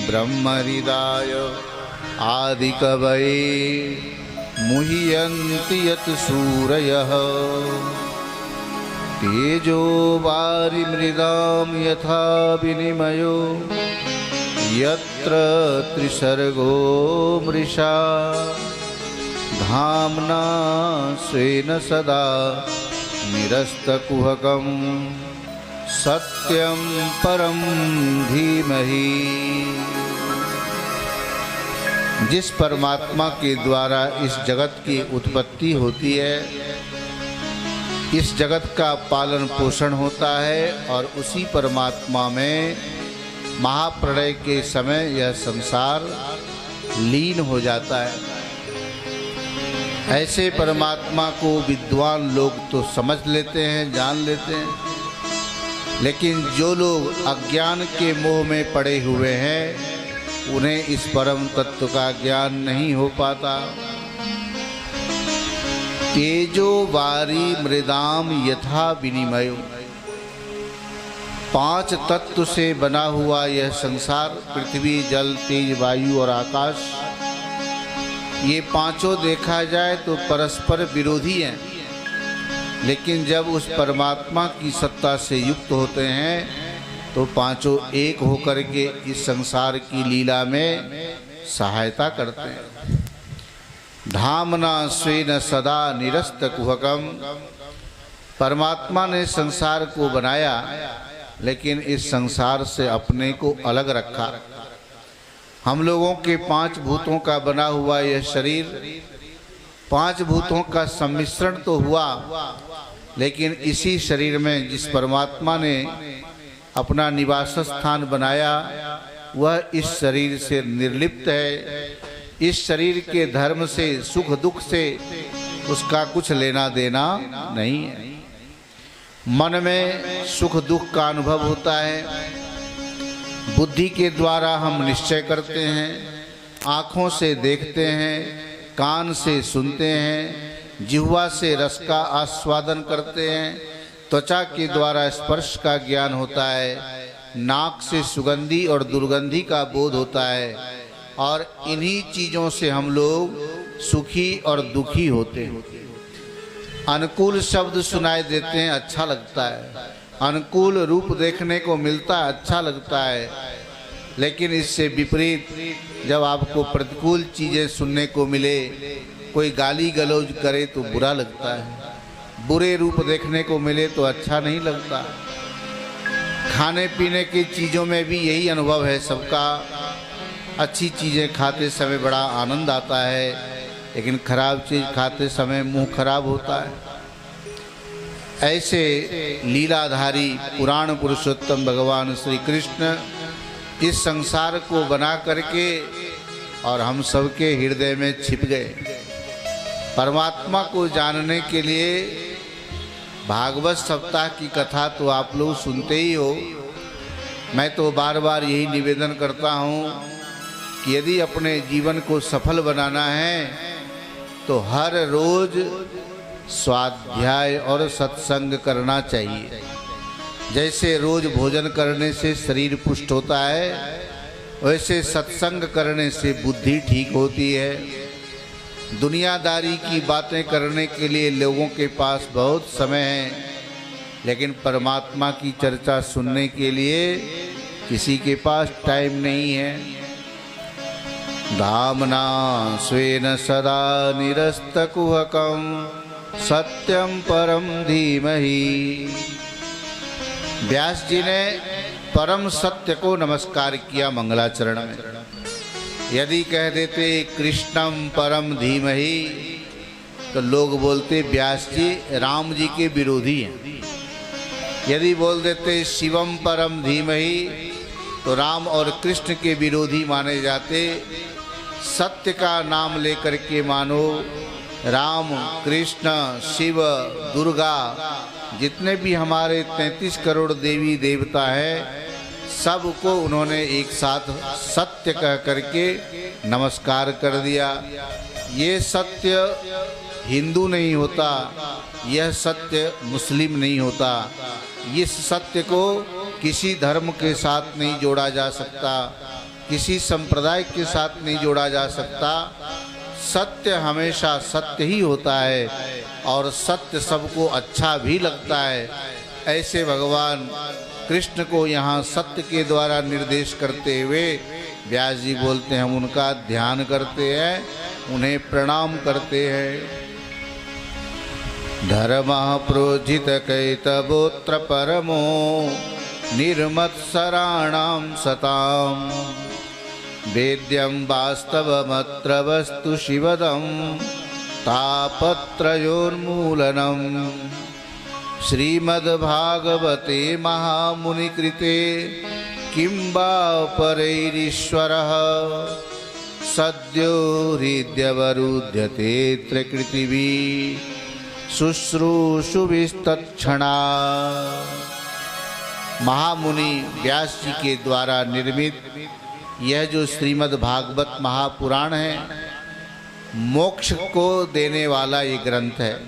E: ब्रह्महृदाय आदिकवये मुह्यन्ति यत् सूरयः तेजो वारिमृदां यथा विनिमयो यत्र त्रिसर्गो मृषा धाम्ना स्वेन सदा निरस्तकुहकं सत्यं परं धीमहि। जिस परमात्मा के द्वारा इस जगत की उत्पत्ति होती है, इस जगत का पालन पोषण होता है और उसी परमात्मा में महाप्रलय के समय यह संसार लीन हो जाता है। ऐसे परमात्मा को विद्वान लोग तो समझ लेते हैं, जान लेते हैं, लेकिन जो लोग अज्ञान के मोह में पड़े हुए हैं उन्हें इस परम तत्व का ज्ञान नहीं हो पाता। तेजो वारी मृदाम यथा विनिमयो, 5 तत्व से बना हुआ यह संसार, पृथ्वी, जल, तेज, वायु और आकाश, ये पांचों देखा जाए तो परस्पर विरोधी हैं, लेकिन जब उस परमात्मा की सत्ता से युक्त होते हैं तो पांचों एक होकर के इस संसार की लीला में सहायता करते हैं। धामना स्वेन सदा निरस्त कुहकम, परमात्मा ने संसार को बनाया लेकिन इस संसार से अपने को अलग रखा। हम लोगों के 5 भूतों का बना हुआ यह शरीर, 5 भूतों का सम्मिश्रण तो हुआ, लेकिन इसी शरीर में जिस परमात्मा ने अपना निवास स्थान बनाया वह इस शरीर से निर्लिप्त है। इस शरीर के धर्म से, सुख दुख से उसका कुछ लेना देना नहीं है। मन में सुख दुख का अनुभव होता है, बुद्धि के द्वारा हम निश्चय करते हैं, आँखों से देखते हैं, कान से सुनते हैं, जिह्वा से रस का आस्वादन करते हैं, त्वचा के द्वारा स्पर्श का ज्ञान होता है, नाक से सुगंधी और दुर्गंधी का बोध होता है, और इन्हीं चीज़ों से हम लोग सुखी और दुखी होते हैं। अनुकूल शब्द सुनाई देते हैं, अच्छा लगता है, अनुकूल रूप देखने को मिलता है, अच्छा लगता है, लेकिन इससे विपरीत जब आपको प्रतिकूल चीज़ें सुनने को मिले, कोई गाली गलौज करे तो बुरा लगता है, बुरे रूप देखने को मिले तो अच्छा नहीं लगता। खाने पीने की चीज़ों में भी यही अनुभव है सबका। अच्छी चीज़ें खाते समय बड़ा आनंद आता है, लेकिन खराब चीज़ खाते समय मुंह खराब होता है। ऐसे लीलाधारी पुराण पुरुषोत्तम भगवान श्री कृष्ण इस संसार को बना करके और हम सबके हृदय में छिप गए। परमात्मा को जानने के लिए भागवत सप्ताह की कथा तो आप लोग सुनते ही हो। मैं तो बार बार यही निवेदन करता हूँ कि यदि अपने जीवन को सफल बनाना है तो हर रोज स्वाध्याय और सत्संग करना चाहिए। जैसे रोज भोजन करने से शरीर पुष्ट होता है, वैसे सत्संग करने से बुद्धि ठीक होती है। दुनियादारी की बातें करने के लिए लोगों के पास बहुत समय है, लेकिन परमात्मा की चर्चा सुनने के लिए किसी के पास टाइम नहीं है। धामना स्वेन सदा निरस्तकुहकं सत्यम परम धीमहि। व्यास जी ने परम सत्य को नमस्कार किया मंगलाचरण में। यदि कह देते कृष्णम परम धीमहि तो लोग बोलते व्यास जी राम जी के विरोधी हैं। यदि बोल देते शिवम परम धीमहि तो राम और कृष्ण के विरोधी माने जाते। सत्य का नाम लेकर के मानो राम, कृष्ण, शिव, दुर्गा, जितने भी हमारे 33 करोड़ देवी देवता है, सबको उन्होंने एक साथ सत्य कह करके नमस्कार कर दिया। ये सत्य हिंदू नहीं होता, यह सत्य मुस्लिम नहीं होता, इस सत्य को किसी धर्म के साथ नहीं जोड़ा जा सकता, किसी संप्रदाय के साथ नहीं जोड़ा जा सकता। सत्य हमेशा सत्य ही होता है और सत्य सबको अच्छा भी लगता है। ऐसे भगवान कृष्ण को यहाँ सत्य के द्वारा निर्देश करते हुए व्यास जी बोलते हैं, हम उनका ध्यान करते हैं, उन्हें प्रणाम करते हैं। धर्म प्रोजित कैतवोत्र परमो निर्मत्सराणां सताम् वेद्यं वास्तवमत्र वस्तु शिवदं तापत्रयोन्मूलनम् श्रीमद्भागवते महामुनिकृते किं वा परैरीश्वरः सद्यो हृद्यवरुध्यते त्रिकृतिभिः शुश्रूषुभिस्तत्क्षणा। महामुनि व्यास जी के द्वारा निर्मित यह जो श्रीमद् भागवत महापुराण है, मोक्ष को देने वाला ये ग्रंथ है।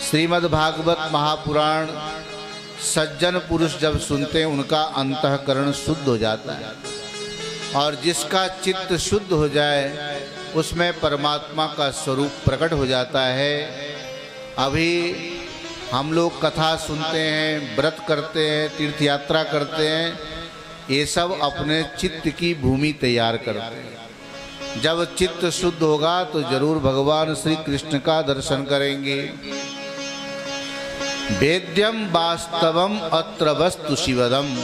E: श्रीमद् भागवत महापुराण सज्जन पुरुष जब सुनते हैं उनका अंतःकरण शुद्ध हो जाता है, और जिसका चित्त शुद्ध हो जाए उसमें परमात्मा का स्वरूप प्रकट हो जाता है। अभी हम लोग कथा सुनते हैं, व्रत करते हैं, तीर्थ यात्रा करते हैं, ये सब अपने चित्त की भूमि तैयार करते हैं। जब चित्त शुद्ध होगा तो जरूर भगवान श्री कृष्ण का दर्शन करेंगे। वेद्यम वास्तवम अत्र वस्तु शिवदम।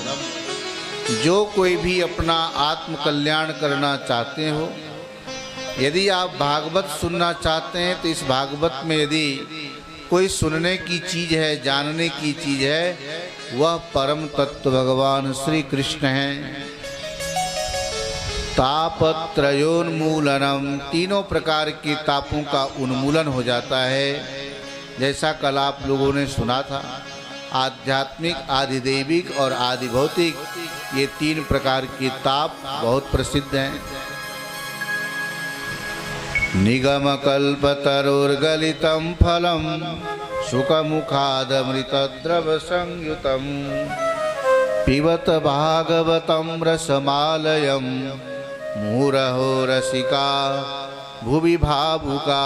E: जो कोई भी अपना आत्म कल्याण करना चाहते हो, यदि आप भागवत सुनना चाहते हैं तो इस भागवत में यदि कोई सुनने की चीज है, जानने की चीज है, वह परम तत्व भगवान श्री कृष्ण हैं। तापत्रयोन्मूलनम, तीनों प्रकार के तापों का उन्मूलन हो जाता है। जैसा कल आप लोगों ने सुना था, आध्यात्मिक, आधिदैविक और आधिभौतिक, ये तीन प्रकार के ताप बहुत प्रसिद्ध हैं। निगमकल्पतरोर्गलितं फलं शुकमुखादमृतद्रव संयुतं पिबत भागवतं रसमालयं मुहुरहो रसिका भुवि भावुका।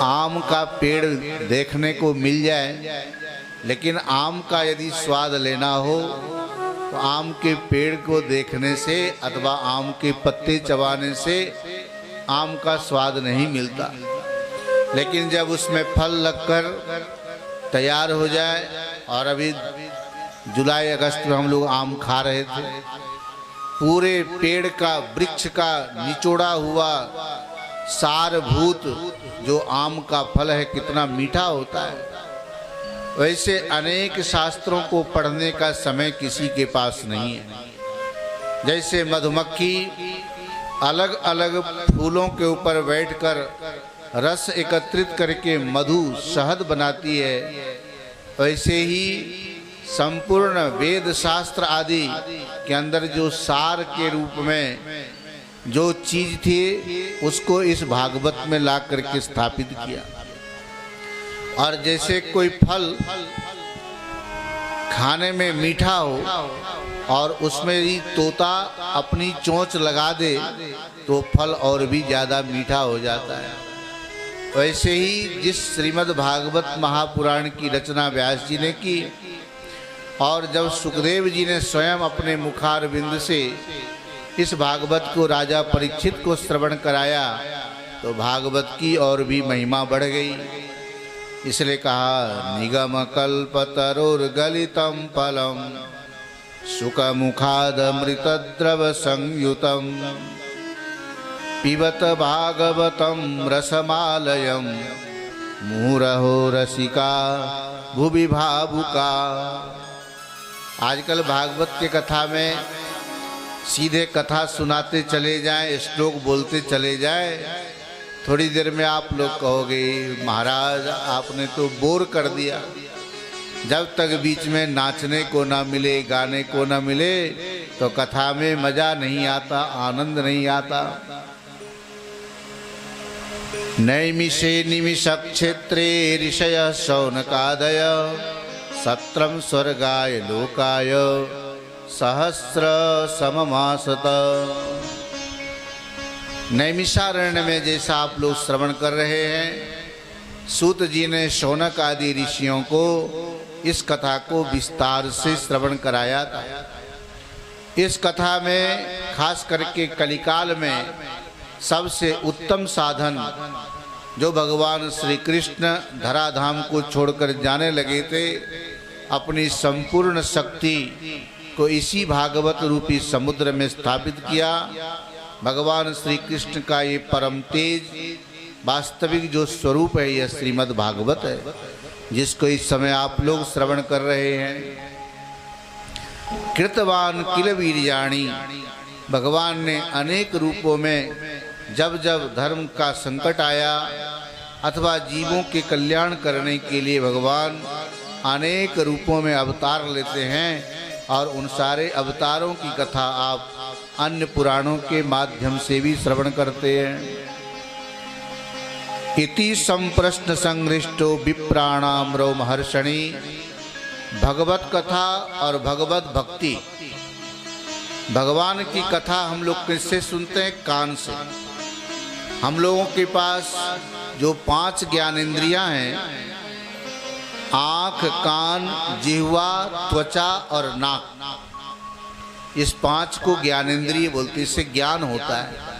E: आम का पेड़ देखने को मिल जाए, लेकिन आम का यदि स्वाद लेना हो तो आम के पेड़ को देखने से अथवा आम के पत्ते चबाने से आम का स्वाद नहीं मिलता। लेकिन जब उसमें फल लगकर तैयार हो जाए, और अभी जुलाई अगस्त में हम लोग आम खा रहे थे, पूरे पेड़ का, वृक्ष का निचोड़ा हुआ सारभूत जो आम का फल है कितना मीठा होता है। वैसे अनेक शास्त्रों को पढ़ने का समय किसी के पास नहीं है। जैसे मधुमक्खी अलग अलग फूलों के ऊपर बैठकर रस एकत्रित करके मधु, शहद बनाती है, वैसे ही संपूर्ण वेद शास्त्र आदि के अंदर जो सार के रूप में जो चीज थी उसको इस भागवत में ला करके स्थापित किया। और जैसे कोई फल खाने में मीठा हो और उसमें ही तोता अपनी चोंच लगा दे तो फल और भी ज़्यादा मीठा हो जाता है। वैसे ही जिस श्रीमद् भागवत महापुराण की रचना व्यास जी ने की, और जब सुखदेव जी ने स्वयं अपने मुखारविंद से इस भागवत को राजा परीक्षित को श्रवण कराया तो भागवत की और भी महिमा बढ़ गई। इसलिए कहा निगम कल्पतरोर्गलितं फलं शुकमुखादमृतद्रव संयुतं पिबत भागवतं रसमालयं मुहुरहो रसिका भुवि भावुका। आजकल भागवत की कथा में सीधे कथा सुनाते चले जाएं, श्लोक बोलते चले जाएं, थोड़ी देर में आप लोग कहोगे महाराज आपने तो बोर कर दिया। जब तक बीच में नाचने को ना मिले, गाने को ना मिले, तो कथा में मजा नहीं आता, आनंद नहीं आता। नैमिषे निमिष क्षेत्रे ऋषय शौनकादय सत्रम स्वर्गाय लोकाय सहस्र सममासत। नैमिषारण्य में जैसा आप लोग श्रवण कर रहे हैं, सूत जी ने शौनक आदि ऋषियों को इस कथा को विस्तार से श्रवण कराया था। इस कथा में खास करके कलिकाल में सबसे उत्तम साधन जो भगवान श्री कृष्ण धराधाम को छोड़कर जाने लगे थे, अपनी संपूर्ण शक्ति को इसी भागवत रूपी समुद्र में स्थापित किया। भगवान श्री कृष्ण का ये परम तेज वास्तविक जो स्वरूप है, यह श्रीमद् भागवत है, जिसको इस समय आप लोग श्रवण कर रहे हैं। कृतवान किल वीर्याणि, भगवान ने अनेक रूपों में जब जब धर्म का संकट आया अथवा जीवों के कल्याण करने के लिए भगवान अनेक रूपों में अवतार लेते हैं, और उन सारे अवतारों की कथा आप अन्य पुराणों के माध्यम से भी श्रवण करते हैं। इति संप्रश्न संगृष्टो विप्राणाम रोमहर्षणि। भगवत कथा और भगवत भक्ति, भगवान की कथा हम लोग किससे सुनते हैं? कान से। हम लोगों के पास जो 5 ज्ञानेंद्रियां हैं, आँख, कान, जिह्वा, त्वचा और नाक, इस 5 को ज्ञानेंद्रिय बोलते। इससे ज्ञान होता है।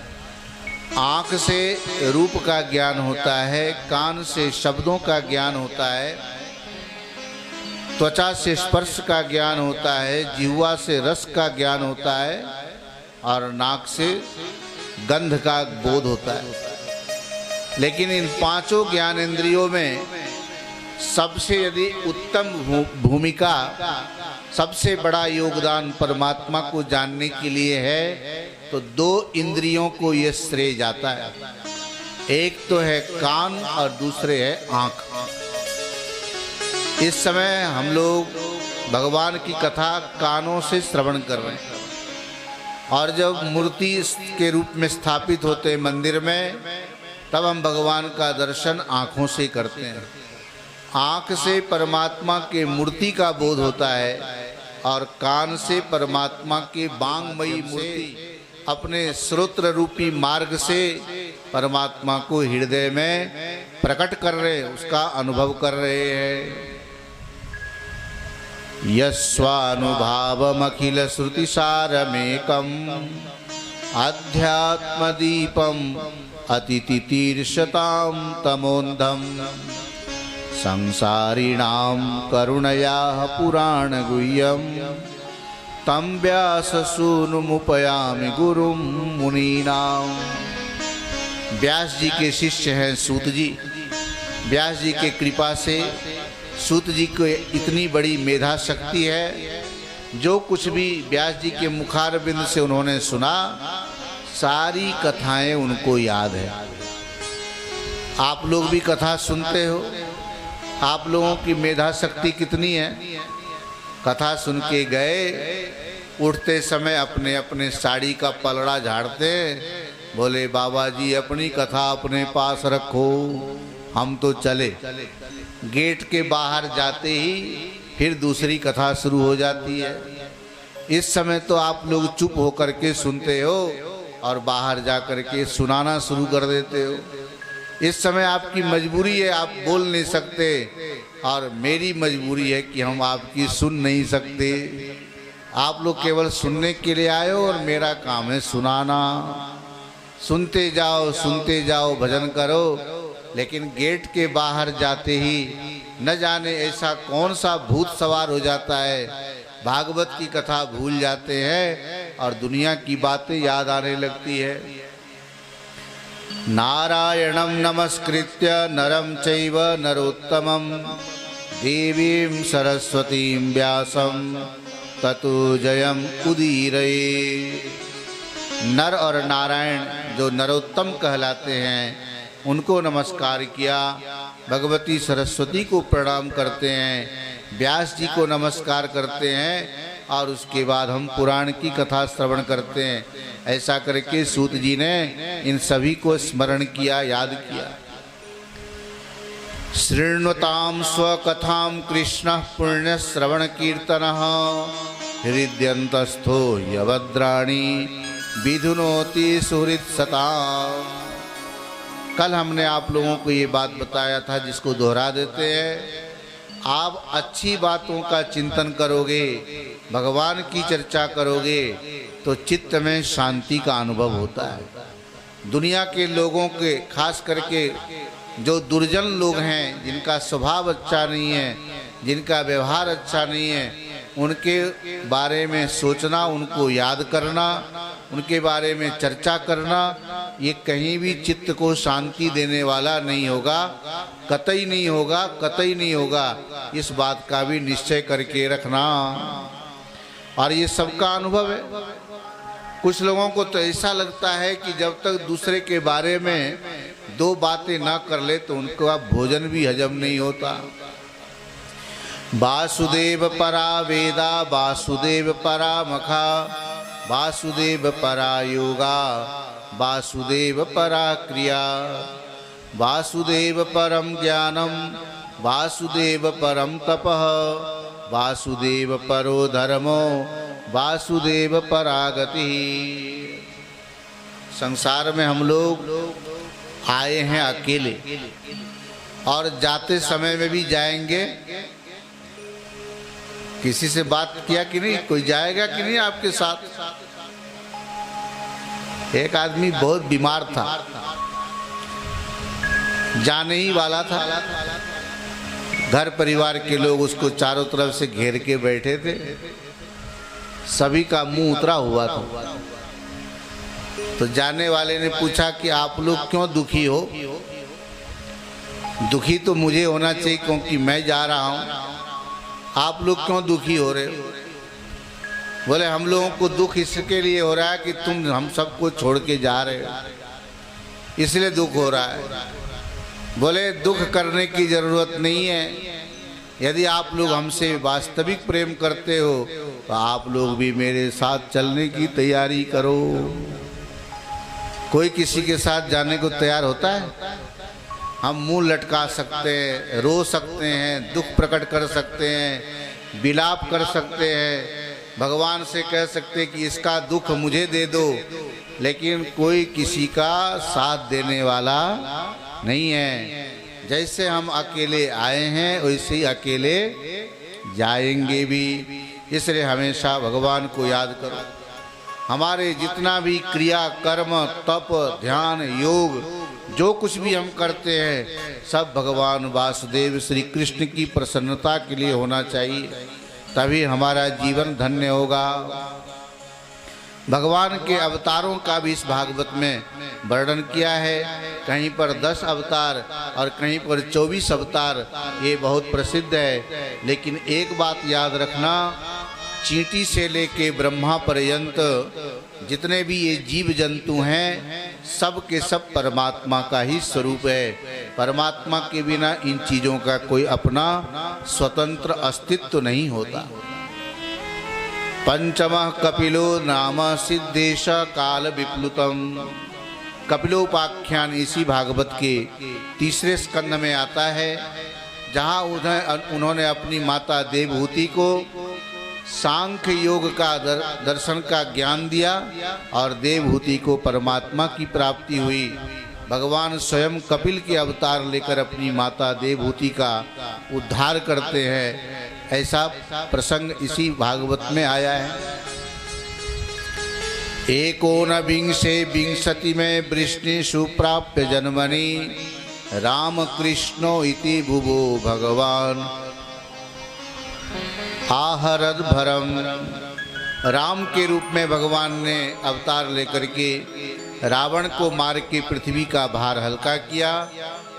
E: आँख से रूप का ज्ञान होता है, कान से शब्दों का ज्ञान होता है, त्वचा से स्पर्श का ज्ञान होता है, जिह्वा से रस का ज्ञान होता है, और नाक से गंध का बोध होता है। लेकिन इन 5 ज्ञानेंद्रियों में सबसे यदि उत्तम भूमिका, सबसे बड़ा योगदान परमात्मा को जानने के लिए है, तो 2 इंद्रियों को यह श्रेय जाता है। एक तो है कान और दूसरे है आँख। इस समय हम लोग भगवान की कथा कानों से श्रवण कर रहे हैं, और जब मूर्ति के रूप में स्थापित होते हैं मंदिर में, तब हम भगवान का दर्शन आँखों से करते हैं। आँख से परमात्मा के मूर्ति का बोध होता है, और कान से परमात्मा के बांगमयी मूर्ति अपने श्रोत्र रूपी मार्ग से परमात्मा को हृदय में प्रकट कर रहे हैं, उसका अनुभव कर रहे हैं। यस्वानुभावमखिल श्रुतिसारमेकम् अध्यात्मदीपम् अतितितीर्षतां तमोन्धम् संसारिणां करुणयाः पुराणगुह्यम् तं व्याससूनुमुपयामि गुरुं मुनीनां। व्यास जी के शिष्य हैं सूत जी। व्यास जी के कृपा से सूत जी को इतनी बड़ी मेधा शक्ति है, जो कुछ भी व्यास जी के मुखारबिंद से उन्होंने सुना, सारी कथाएं उनको याद है। आप लोग भी कथा सुनते हो, आप लोगों की मेधा शक्ति कितनी है? कथा सुन के गए, उठते समय अपने अपने साड़ी का पलड़ा झाड़ते, बोले बाबा जी अपनी कथा अपने पास रखो, हम तो चले। गेट के बाहर जाते ही फिर दूसरी कथा शुरू हो जाती है। इस समय तो आप लोग चुप होकर के सुनते हो और बाहर जा कर के सुनाना शुरू कर देते हो। इस समय आपकी मजबूरी है, आप बोल नहीं सकते, और मेरी मजबूरी है कि हम आपकी सुन नहीं सकते। आप लोग केवल सुनने के लिए आए हो और मेरा काम है सुनाना। सुनते जाओ, भजन करो, लेकिन गेट के बाहर जाते ही न जाने ऐसा कौन सा भूत सवार हो जाता है, भागवत की कथा भूल जाते हैं और दुनिया की बातें याद आने लगती है। नारायणं नमस्कृत्य नरं चैव नरोत्तमं देवीं सरस्वतीं व्यासं ततो जयम उदीरये। नर और नारायण जो नरोत्तम कहलाते हैं उनको नमस्कार किया, भगवती सरस्वती को प्रणाम करते हैं, व्यास जी को नमस्कार करते हैं और उसके बाद हम पुराण की कथा श्रवण करते हैं। ऐसा करके सूत जी ने इन सभी को स्मरण किया, याद किया। शृण्वतां स्वकथां कृष्ण पुण्य श्रवण कीर्तन हृदयंतस्थो यवद्राणी विधुनोति सुहृद सता। कल हमने आप लोगों को ये बात बताया था जिसको दोहरा देते हैं। आप अच्छी बातों का चिंतन करोगे, भगवान की चर्चा करोगे तो चित्त में शांति का अनुभव होता है। दुनिया के लोगों के खास करके जो दुर्जन लोग हैं, जिनका स्वभाव अच्छा नहीं है, जिनका व्यवहार अच्छा नहीं है, उनके बारे में सोचना, उनको याद करना, उनके बारे में चर्चा करना, ये कहीं भी चित्त को शांति देने वाला नहीं होगा, कतई नहीं होगा, कतई नहीं होगा। इस बात का भी निश्चय करके रखना। और ये सबका अनुभव है। कुछ लोगों को तो ऐसा लगता है कि जब तक दूसरे के बारे में दो बातें ना कर ले तो उनका भोजन भी हजम नहीं होता। वासुदेव परा वेदा वासुदेव परा मखा वासुदेव परा योगा वासुदेव परा क्रिया वासुदेव परम ज्ञानम वासुदेव परम तपः वासुदेव परो धर्मो वासुदेव परागति। संसार में हम लोग आए हैं अकेले और जाते समय में भी जाएंगे। किसी से बात किया कि नहीं? कोई जाएगा कि नहीं आपके साथ? एक आदमी बहुत बीमार था, जाने ही वाला था। घर परिवार के लोग उसको चारों तरफ से घेर के बैठे थे, सभी का मुंह उतरा हुआ था। तो जाने वाले ने पूछा कि आप लोग क्यों दुखी हो? दुखी तो मुझे होना चाहिए क्योंकि मैं जा रहा हूं, आप लोग क्यों दुखी हो रहे हो? बोले हम लोगों को दुख इसके लिए हो रहा है कि तुम हम सबको छोड़ के जा रहे हो, इसलिए दुख हो रहा है। बोले दुख करने की जरूरत नहीं है। यदि आप लोग हमसे वास्तविक प्रेम करते हो तो आप लोग भी मेरे साथ चलने की तैयारी करो। कोई किसी के साथ जाने को तैयार होता है? हम मुंह लटका सकते हैं, रो सकते हैं, दुख प्रकट कर सकते हैं, विलाप कर सकते हैं, भगवान से कह सकते हैं कि इसका दुख मुझे दे दो, लेकिन कोई किसी का साथ देने वाला नहीं है। जैसे हम अकेले आए हैं वैसे ही अकेले जाएंगे भी। इसलिए हमेशा भगवान को याद करो। हमारे जितना भी क्रिया, कर्म, तप, ध्यान, योग, जो कुछ भी हम करते हैं सब भगवान वासुदेव श्री कृष्ण की प्रसन्नता के लिए होना चाहिए, तभी हमारा जीवन धन्य होगा। भगवान के अवतारों का भी इस भागवत में वर्णन किया है। कहीं पर 10 अवतार और कहीं पर 24 अवतार, ये बहुत प्रसिद्ध है। लेकिन एक बात याद रखना, चींटी से लेके ब्रह्मा पर्यंत जितने भी ये जीव जंतु हैं सब के सब परमात्मा का ही स्वरूप है। परमात्मा के बिना इन चीज़ों का कोई अपना स्वतंत्र अस्तित्व नहीं होता। पंचमः कपिलो नाम सिद्धेश काल विप्लुतम। कपिलोपाख्यान इसी भागवत के 3रे स्कंद में आता है, जहाँ उन्होंने अपनी माता देवहूति को सांख्य योग का दर्शन का ज्ञान दिया और देवहूति को परमात्मा की प्राप्ति हुई। भगवान स्वयं कपिल के अवतार लेकर अपनी माता देवहूति का उद्धार करते हैं। ऐसा प्रसंग इसी भागवत में आया है। एकोनविंशे विंशति में वृष्णिषु प्राप्य जन्मनि राम कृष्णो इति भुवो भगवान आहरद भरम। राम के रूप में भगवान ने अवतार लेकर के रावण को मार के पृथ्वी का भार हल्का किया,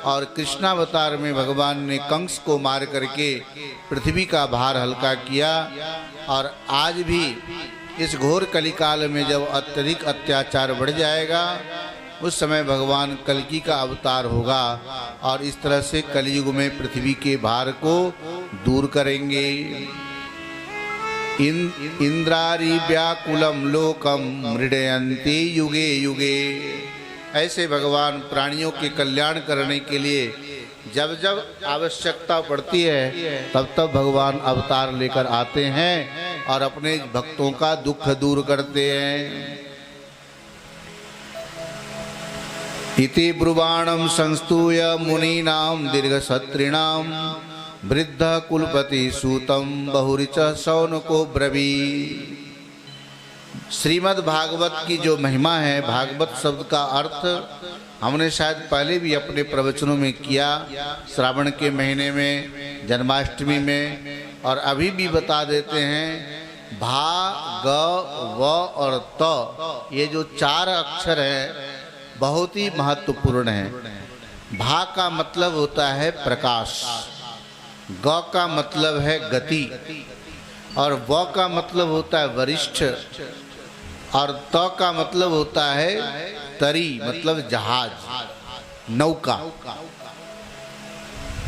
E: और कृष्णावतार में भगवान ने कंस को मार करके पृथ्वी का भार हल्का किया। और आज भी इस घोर कलिकाल में जब अत्यधिक अत्याचार बढ़ जाएगा, उस समय भगवान कल्कि का अवतार होगा और इस तरह से कलयुग में पृथ्वी के भार को दूर करेंगे। इंद्रारी व्याकुलम लोकम मृडयन्ति युगे युगे। ऐसे भगवान प्राणियों के कल्याण करने के लिए जब जब आवश्यकता पड़ती है तब तब भगवान अवतार लेकर आते हैं और अपने भक्तों का दुख दूर करते हैं। इति ब्रुवाणं संस्तूय मुनीनां दीर्घसत्रिणां वृद्ध कुलपति सूतम बहुरिच शौनको ब्रवी। श्रीमद् भागवत की जो महिमा है, भागवत शब्द का अर्थ हमने शायद पहले भी अपने प्रवचनों में किया, श्रावण के महीने में, जन्माष्टमी में, और अभी भी बता देते हैं। भा, ग, व और त, ये जो 4 अक्षर हैं बहुत ही महत्वपूर्ण है। भा का मतलब होता है प्रकाश, ग का मतलब है गति, और व का मतलब होता है वरिष्ठ, और त का मतलब होता है तरी, मतलब जहाज, नौका।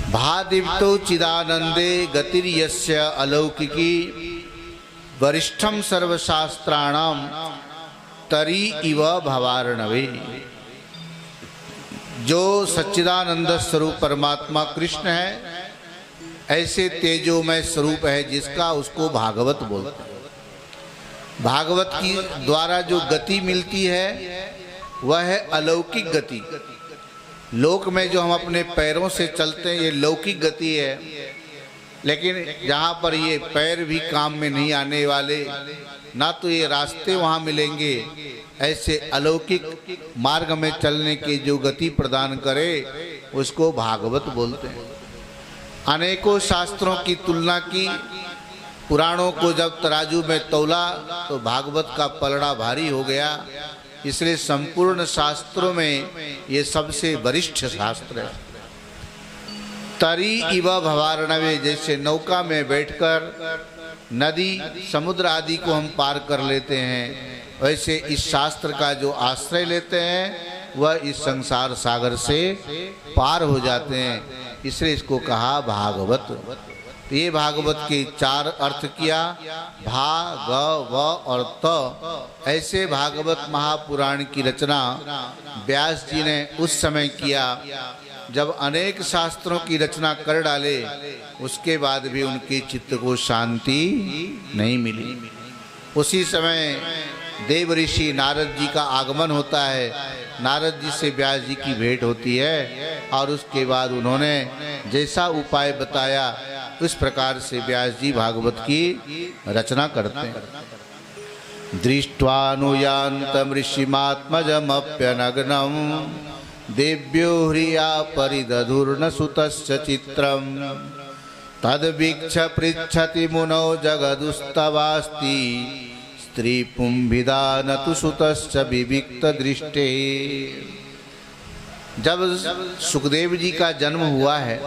E: भादीप्तो चिदानंदे गतिर्यस्य अलौकिकी वरिष्ठम सर्वशास्त्राणाम तरी इव भवार्णवे। जो सच्चिदानंद स्वरूप परमात्मा कृष्ण है, ऐसे तेजोमय स्वरूप है जिसका, उसको भागवत बोलते हैं। भागवत की द्वारा जो गति मिलती है वह है अलौकिक गति। लोक में जो हम अपने पैरों से चलते हैं ये लौकिक गति है, लेकिन जहाँ पर ये पैर भी काम में नहीं आने वाले, ना तो ये रास्ते वहाँ मिलेंगे, ऐसे अलौकिक मार्ग में चलने की जो गति प्रदान करे उसको भागवत बोलते हैं। अनेकों शास्त्रों की तुलना की, पुराणों को जब तराजू में तौला तो भागवत का पलड़ा भारी हो गया, इसलिए संपूर्ण शास्त्रों में ये सबसे वरिष्ठ शास्त्र है। तरी इव भवार्णवे, जैसे नौका में बैठकर नदी समुद्र आदि को हम पार कर लेते हैं, वैसे इस शास्त्र का जो आश्रय लेते हैं वह इस संसार सागर से पार हो जाते हैं, इसलिए इसको कहा भागवत। तो ये भागवत के 4 अर्थ किया, भा, ग, व और त। ऐसे भागवत महापुराण की रचना व्यास जी ने उस समय किया जब अनेक शास्त्रों की रचना कर डाले, उसके बाद भी उनके चित्त को शांति नहीं मिली। उसी समय देव ऋषि नारद जी का आगमन होता है, नारद जी से व्यास जी की भेंट होती है, और उसके बाद उन्होंने जैसा उपाय बताया उस प्रकार से व्यास जी भागवत की रचना करते हैं। दृष्ट्वानुयान्तं ऋषिमात्मजमप्यनग्नं देव्यो ह्रिया परिदधुर्न सुतस्य चित्रम् तद्वीक्ष पृच्छति मुनौ जगदुस्तवास्ति स्त्री पुंभिदा न तु सुतस्य विविक्त दृष्टे। जब सुखदेव जी का जन्म हुआ है,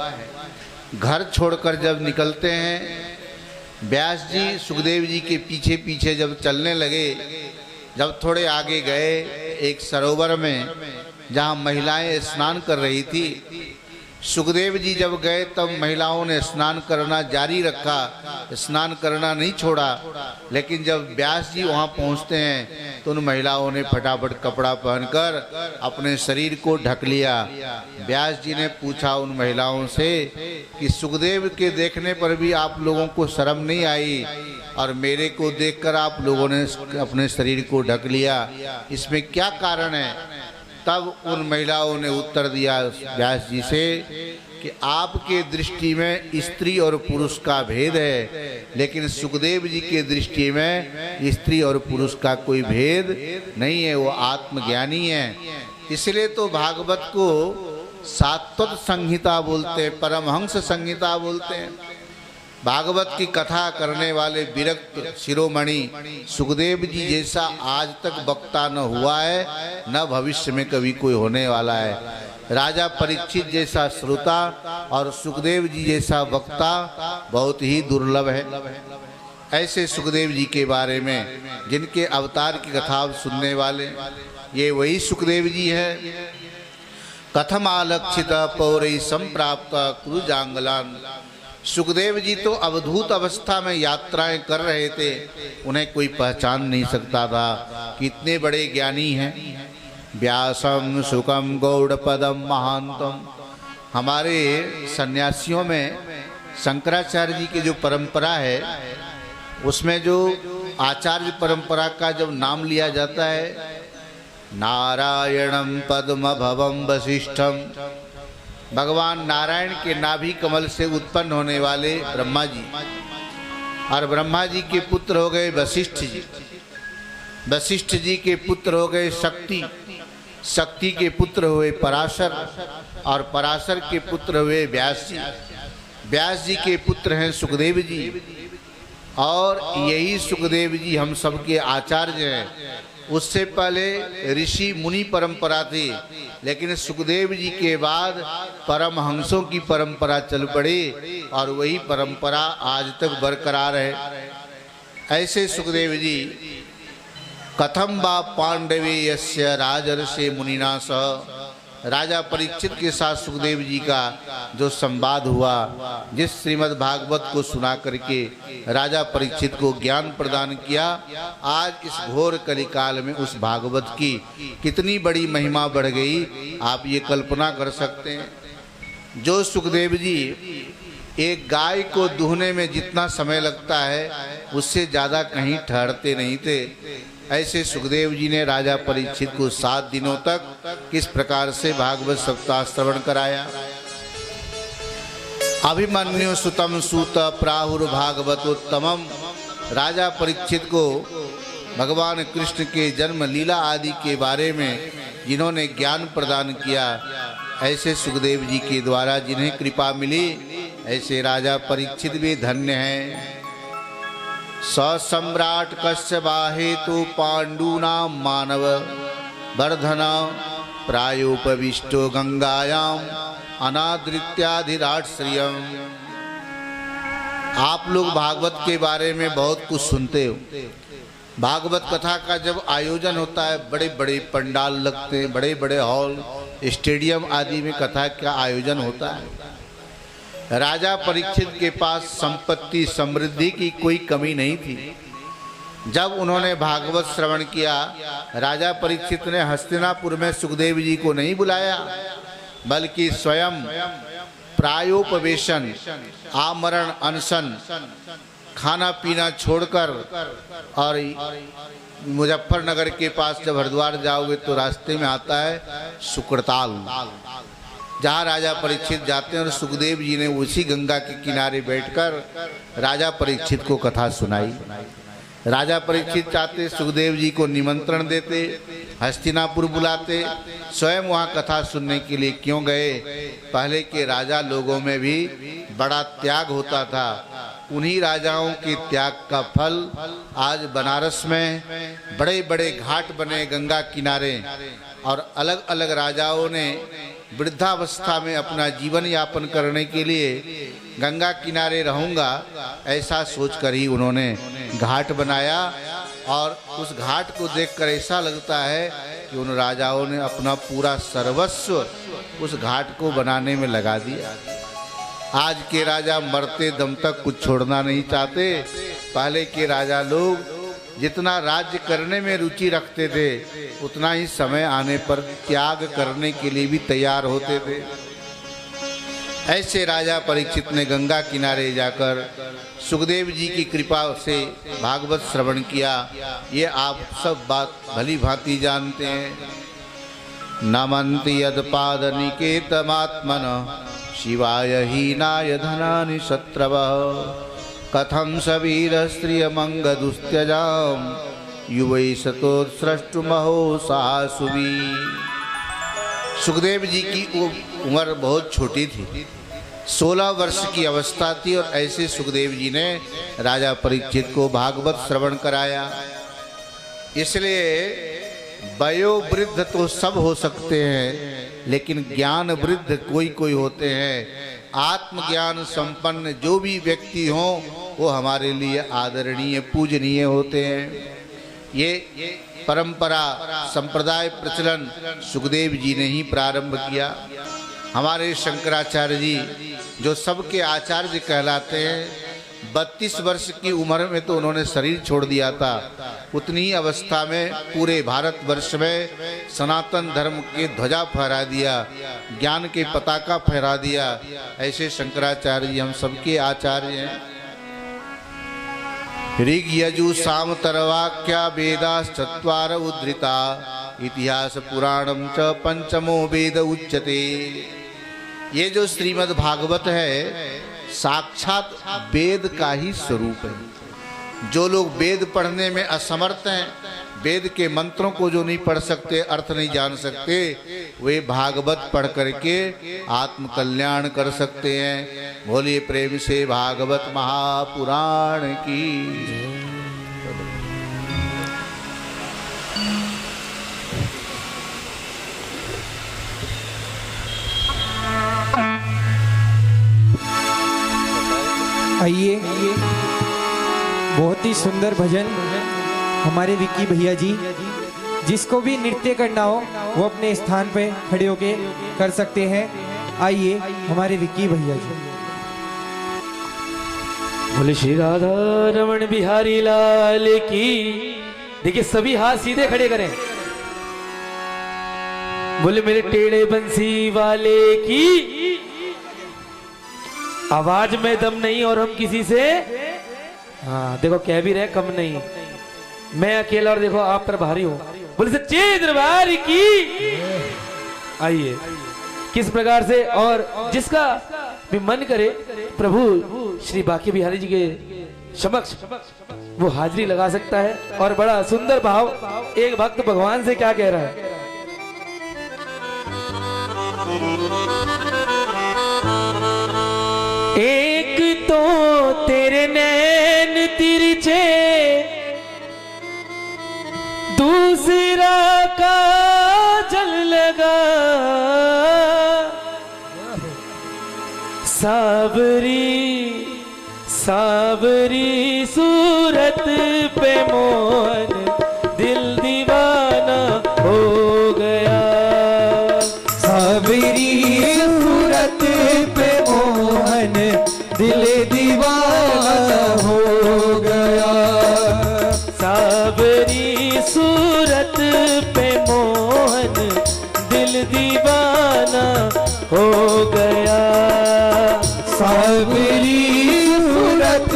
E: घर छोड़कर जब निकलते हैं, व्यास जी सुखदेव जी के पीछे पीछे जब चलने लगे, जब थोड़े आगे गए एक सरोवर में जहाँ महिलाएं स्नान कर रही थी, सुखदेव जी जब गए तब महिलाओं ने स्नान करना जारी रखा, स्नान करना नहीं छोड़ा। लेकिन जब व्यास जी वहाँ पहुँचते हैं तो उन महिलाओं ने फटाफट कपड़ा पहनकर अपने शरीर को ढक लिया। व्यास जी ने पूछा उन महिलाओं से कि सुखदेव के देखने पर भी आप लोगों को शर्म नहीं आई और मेरे को देखकर आप लोगों ने अपने शरीर को ढक लिया, इसमें क्या कारण है? तब उन महिलाओं ने उत्तर दिया व्यास जी से कि आपके दृष्टि में स्त्री और पुरुष का भेद है, लेकिन सुखदेव जी के दृष्टि में स्त्री और पुरुष का कोई भेद नहीं है, वो आत्मज्ञानी है। इसलिए तो भागवत को सात्वत संहिता बोलते हैं, परमहंस संहिता बोलते हैं। भागवत की कथा करने वाले विरक्त शिरोमणि सुखदेव जी जैसा आज तक वक्ता न हुआ है, न भविष्य में कभी कोई होने वाला है। राजा परीक्षित जैसा श्रोता और सुखदेव जी जैसा वक्ता बहुत ही दुर्लभ है। ऐसे सुखदेव जी के बारे में जिनके अवतार की कथा सुनने वाले ये वही सुखदेव जी है। कथम आलक्षित पौरई संप्राप्त क्रुजांगलान। सुखदेव जी तो अवधूत अवस्था में यात्राएं कर रहे थे, उन्हें कोई पहचान नहीं सकता था कि इतने बड़े ज्ञानी हैं। व्यासम सुखम गौड़पदम महांतम। हमारे सन्यासियों में शंकराचार्य जी की जो परंपरा है उसमें जो आचार्य परंपरा का जब नाम लिया जाता है, नारायणम पद्म भवम वशिष्ठम, भगवान नारायण के नाभि कमल से उत्पन्न होने वाले ब्रह्मा जी, और ब्रह्मा जी के पुत्र हो गए वशिष्ठ जी, वशिष्ठ जी के पुत्र हो गए शक्ति, शक्ति के पुत्र हुए पराशर, और पराशर के पुत्र हुए व्यास जी, व्यास जी के पुत्र हैं सुखदेव जी, और यही सुखदेव जी हम सबके आचार्य हैं। उससे पहले ऋषि मुनि परंपरा थी, लेकिन सुखदेव जी के बाद परमहंसों की परंपरा चल पड़ी और वही परंपरा आज तक बरकरार है। ऐसे सुखदेव जी कथम बा पांडवे यस्य राजर्षि मुनिना सह। राजा परीक्षित के साथ सुखदेव जी का जो संवाद हुआ, जिस श्रीमद् भागवत को सुना करके राजा परीक्षित को ज्ञान प्रदान किया, आज इस घोर कलिकाल में उस भागवत की कितनी बड़ी महिमा बढ़ गई, आप ये कल्पना कर सकते हैं। जो सुखदेव जी एक गाय को दूहने में जितना समय लगता है उससे ज़्यादा कहीं ठहरते नहीं थे, ऐसे सुखदेव जी ने राजा परीक्षित को 7 दिनों तक किस प्रकार से भागवत सप्ताह श्रवण कराया। अभिमन्यु सुतम सूत प्राहुर भागवतोत्तमम। राजा परीक्षित को भगवान कृष्ण के जन्म लीला आदि के बारे में जिन्होंने ज्ञान प्रदान किया, ऐसे सुखदेव जी के द्वारा जिन्हें कृपा मिली, ऐसे राजा परीक्षित भी धन्य हैं। सम्राट कश्यपा हेतु पांडूना मानव वर्धना प्रायोपविष्टो गंगायाम अनादृत्याधिराट श्रियम। आप लोग भागवत के बारे में बहुत कुछ सुनते हो। भागवत कथा का जब आयोजन होता है, बड़े बड़े पंडाल लगते हैं, बड़े बड़े हॉल, स्टेडियम आदि में कथा का आयोजन होता है। राजा परीक्षित के पास संपत्ति समृद्धि की कोई कमी नहीं थी। जब उन्होंने भागवत श्रवण किया, राजा परीक्षित ने हस्तिनापुर में सुखदेव जी को नहीं बुलाया, बल्कि स्वयं प्रायोपवेशन, आमरण अनशन, खाना पीना छोड़कर, और मुजफ्फरनगर के पास जब हरिद्वार जाओगे तो रास्ते में आता है शुक्रताल, जहाँ राजा परीक्षित जाते हैं, और सुखदेव जी ने उसी गंगा के किनारे बैठकर राजा परीक्षित को कथा सुनाई। राजा परीक्षित चाहते सुखदेव जी को निमंत्रण देते, हस्तिनापुर बुलाते, स्वयं वहाँ कथा सुनने के लिए क्यों गए। पहले के राजा लोगों में भी बड़ा त्याग होता था। उन्हीं राजाओं के त्याग का फल आज बनारस में बड़े बड़े घाट बने गंगा किनारे, और अलग अलग राजाओं ने वृद्धावस्था में अपना जीवन यापन करने के लिए गंगा किनारे रहूँगा ऐसा सोचकर ही उन्होंने घाट बनाया। और उस घाट को देखकर ऐसा लगता है कि उन राजाओं ने अपना पूरा सर्वस्व उस घाट को बनाने में लगा दिया। आज के राजा मरते दम तक कुछ छोड़ना नहीं चाहते। पहले के राजा लोग जितना राज्य करने में रुचि रखते थे, उतना ही समय आने पर त्याग करने के लिए भी तैयार होते थे। ऐसे राजा परीक्षित ने गंगा किनारे जाकर सुखदेव जी की कृपा से भागवत श्रवण किया। ये आप सब बात भली भांति जानते हैं। नमन्ति यदपाद निकेतमात्मन शिवाय हीनाय धनानि शत्रवः। कथम सबीर स्त्रियमंग दुस्त्यजाम युवै सतोत्सृष्टुमहो सासुवी। सुखदेव जी की उम्र बहुत छोटी थी, 16 वर्ष की अवस्था थी और ऐसे सुखदेव जी ने राजा परीक्षित को भागवत श्रवण कराया। इसलिए वयोवृद्ध तो सब हो सकते हैं, लेकिन ज्ञान वृद्ध कोई कोई होते हैं। आत्मज्ञान संपन्न जो भी व्यक्ति हों वो हमारे लिए आदरणीय पूजनीय होते हैं। ये परंपरा संप्रदाय प्रचलन सुखदेव जी ने ही प्रारंभ किया। हमारे शंकराचार्य जी जो सबके आचार्य कहलाते हैं, 32 वर्ष की उम्र में तो उन्होंने शरीर छोड़ दिया था। उतनी ही अवस्था में पूरे भारतवर्ष में सनातन धर्म के ध्वजा फहरा दिया, ज्ञान के पताका फहरा दिया। ऐसे शंकराचार्य जी हम सबके आचार्य हैं। ऋग यजु साम तरवाक्या वेदाश्चत्वार उद्धृता इतिहास पुराणम च पंचमो वेद उच्यते। ये जो श्रीमद् भागवत है साक्षात वेद का ही स्वरूप है। जो लोग वेद पढ़ने में असमर्थ हैं, वेद के मंत्रों को जो नहीं पढ़ सकते, अर्थ नहीं जान सकते, वे भागवत पढ़ करके आत्म कल्याण कर सकते हैं। बोलिए प्रेम से भागवत महापुराण की।
B: आइए, बहुत ही सुंदर भजन हमारे विक्की भैया जी, जिसको भी नृत्य करना हो वो अपने स्थान पे खड़े होके कर सकते हैं। आइए हमारे विक्की भैया जी।
A: बोले श्री राधा रमण बिहारी लाल की। देखिए सभी हाथ सीधे खड़े करें। बोले मेरे टेढ़े बंसी वाले की। आवाज में दम नहीं और हम किसी से, हाँ देखो कह भी रहे कम नहीं, मैं अकेला और देखो आप पर भारी हूं। बोले सच्चे दरबार की। आइए किस प्रकार से, और जिसका भी मन करे प्रभु श्री बांके बिहारी जी के समक्ष वो हाजिरी लगा सकता है। और बड़ा सुंदर भाव एक भक्त भगवान से क्या कह रहा है। एक तो तेरे नैन तिरछे, दूसरा काजल लगा, सावरी सावरी सूरत पे मोहन दिल दीवाना हो गया।
B: सावरी सूरत पे मोहन दिल दीवाना हो गया।
A: सावरी सूरत पे मोहन दिल दीवाना हो गया।
B: सावरी सूरत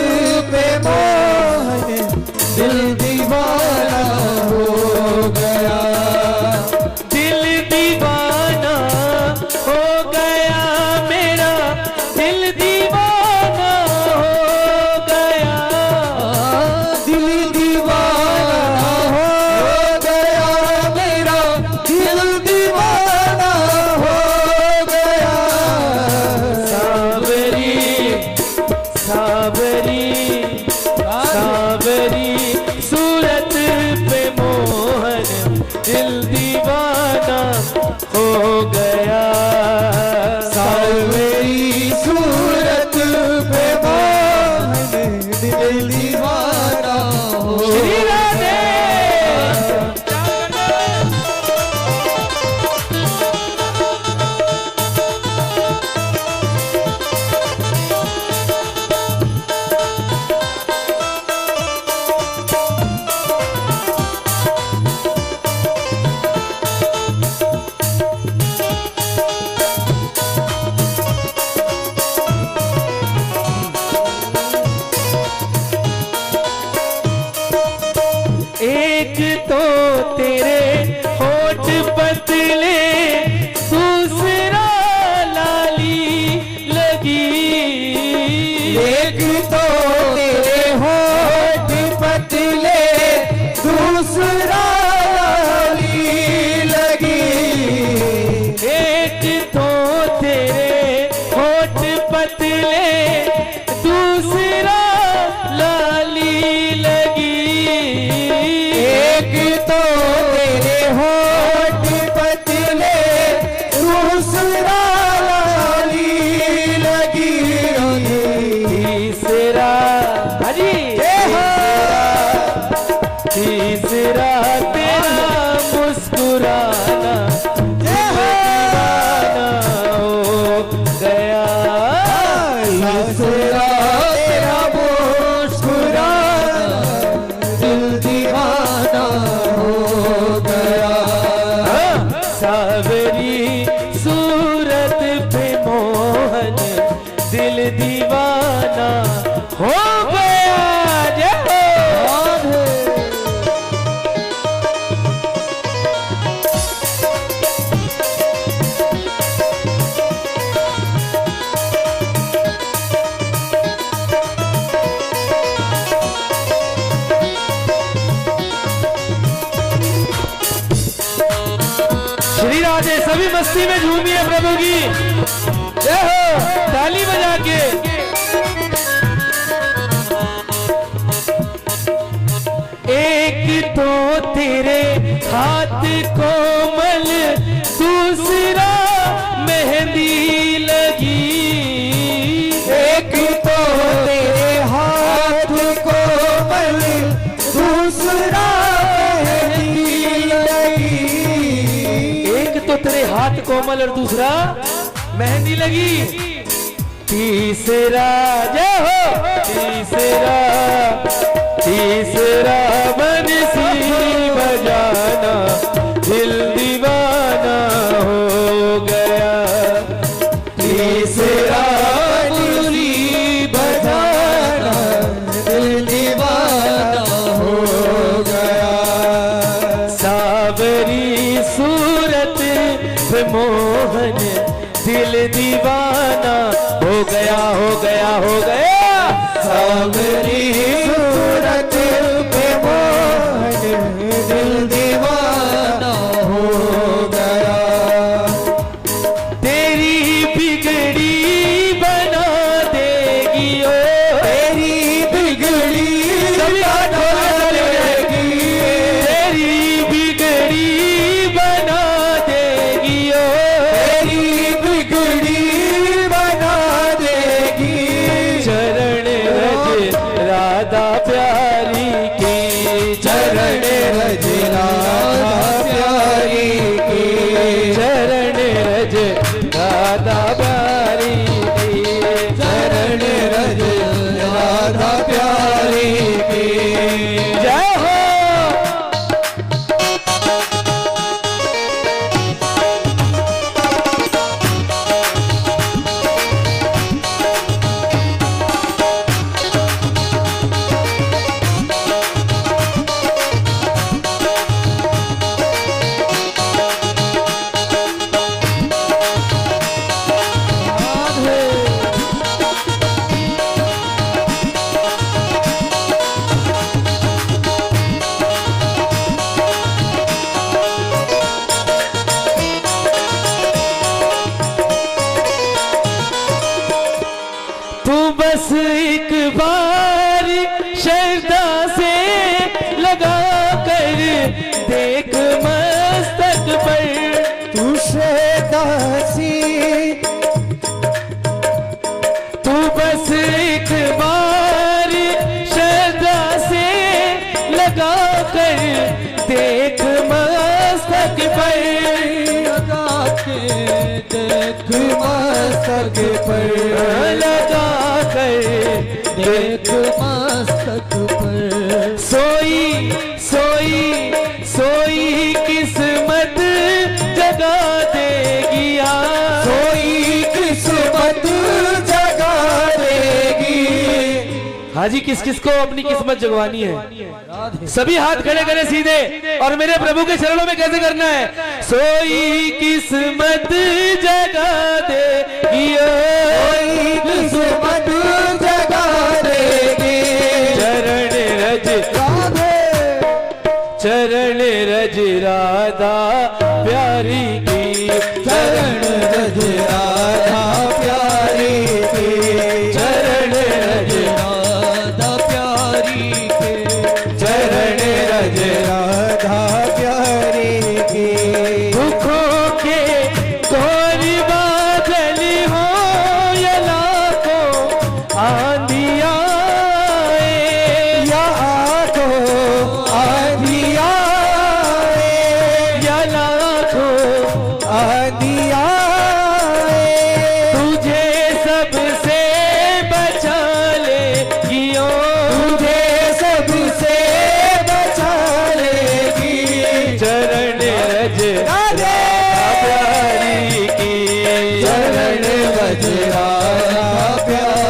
B: पे मोहन दिल दीवाना हो गया।
A: दिल दीवाना हो गया, मेरा दिल दीवाना हो गया।
B: दिल दीवाना हो गया, मेरा दिल दीवाना हो गया।
A: सावरी सावरी सावरी सूरत पे मोहन दिल दीवाना हो गया।
B: सावरी सूरत पे मोहन दिल दीवाना हो
A: श्री राधे। एक तो तेरे होठ पतले, दूसरा लाली लगी।
B: एक तो तेरे होठ पतले, दूसरा लाली लगी।
A: एक तो तेरे होठ पतले, दीवाना हो गया। जय हो। श्री राधे सभी मस्ती में झूमिए प्रभु की जय हो, ताली बजा के। एक तो तेरे हाथ कोमल, दूसरा मेहंदी लगी।
B: एक तो तेरे हाथ कोमल, दूसरा मेहंदी लगी।
A: एक तो तेरे हाथ कोमल और दूसरा मेहंदी लगी। तीसरा जय हो, तीसरा बंसी बजाना, दिल दीवाना हो गया। तीसरा
B: बंसी बजाना, दिल दीवाना हो गया।
A: सावरी सूरत पे मोहन, दिल दीवाना हो गया, हो गया, हो गया।
B: सावरी सूरत पे मोहन, दिल दीवाना हो गया।
A: तेरी बिगड़ी बना देगी ओ,
B: तेरी बिगड़ी बना देगी।
A: तेरी बिगड़ी बना देगी ओ,
B: तेरी बिगड़ी बना देगी।
A: चरण रज राधा प्यारी की,
B: चरण रज राधा प्यारी की,
A: चरण रज राधा प्यारी की,
B: चरण रज राधा प्यारी की।
A: जय हो। तू बस एक बार श्रद्धा से लगा कर देख मस्तक पर।
B: तू दासी,
A: तू बस एक बार श्रद्धा से लगा कर देख मस्तक पर।
B: लगा के देख मस्तक पर,
A: लगा कर
B: देख मस्तक पर।
A: सोई सोई सोई किस्मत जगा देगी आज।
B: सोई किस्मत जगा देगी।
A: हाजी किस किस को अपनी किस्मत जगवानी है? सभी हाथ खड़े करें सीधे और मेरे प्रभु के चरणों में कैसे करना है? सोई किस्मत जगा देगी,
B: सोई किस्मत जगा देगी।
A: चरण रज
B: राधे,
A: चरण रज राधा प्यारी की,
B: चरण रज राधा प्यारी की,
A: चरण रज
B: राधा प्यारी के,
A: चरण रज
B: राधा प्यारी की।
A: दुखों के घोर बादल हो या लाखों आंधियाँ
B: या आठो आधिया,
A: या लाखों
B: आधिया,
A: तुझे सबसे बचा लेगी ओ,
B: तुझे सबसे बचा लेगी।
A: चरण रज
B: राधे,
A: प्यारी की,
B: चरण रज राधा प्यारी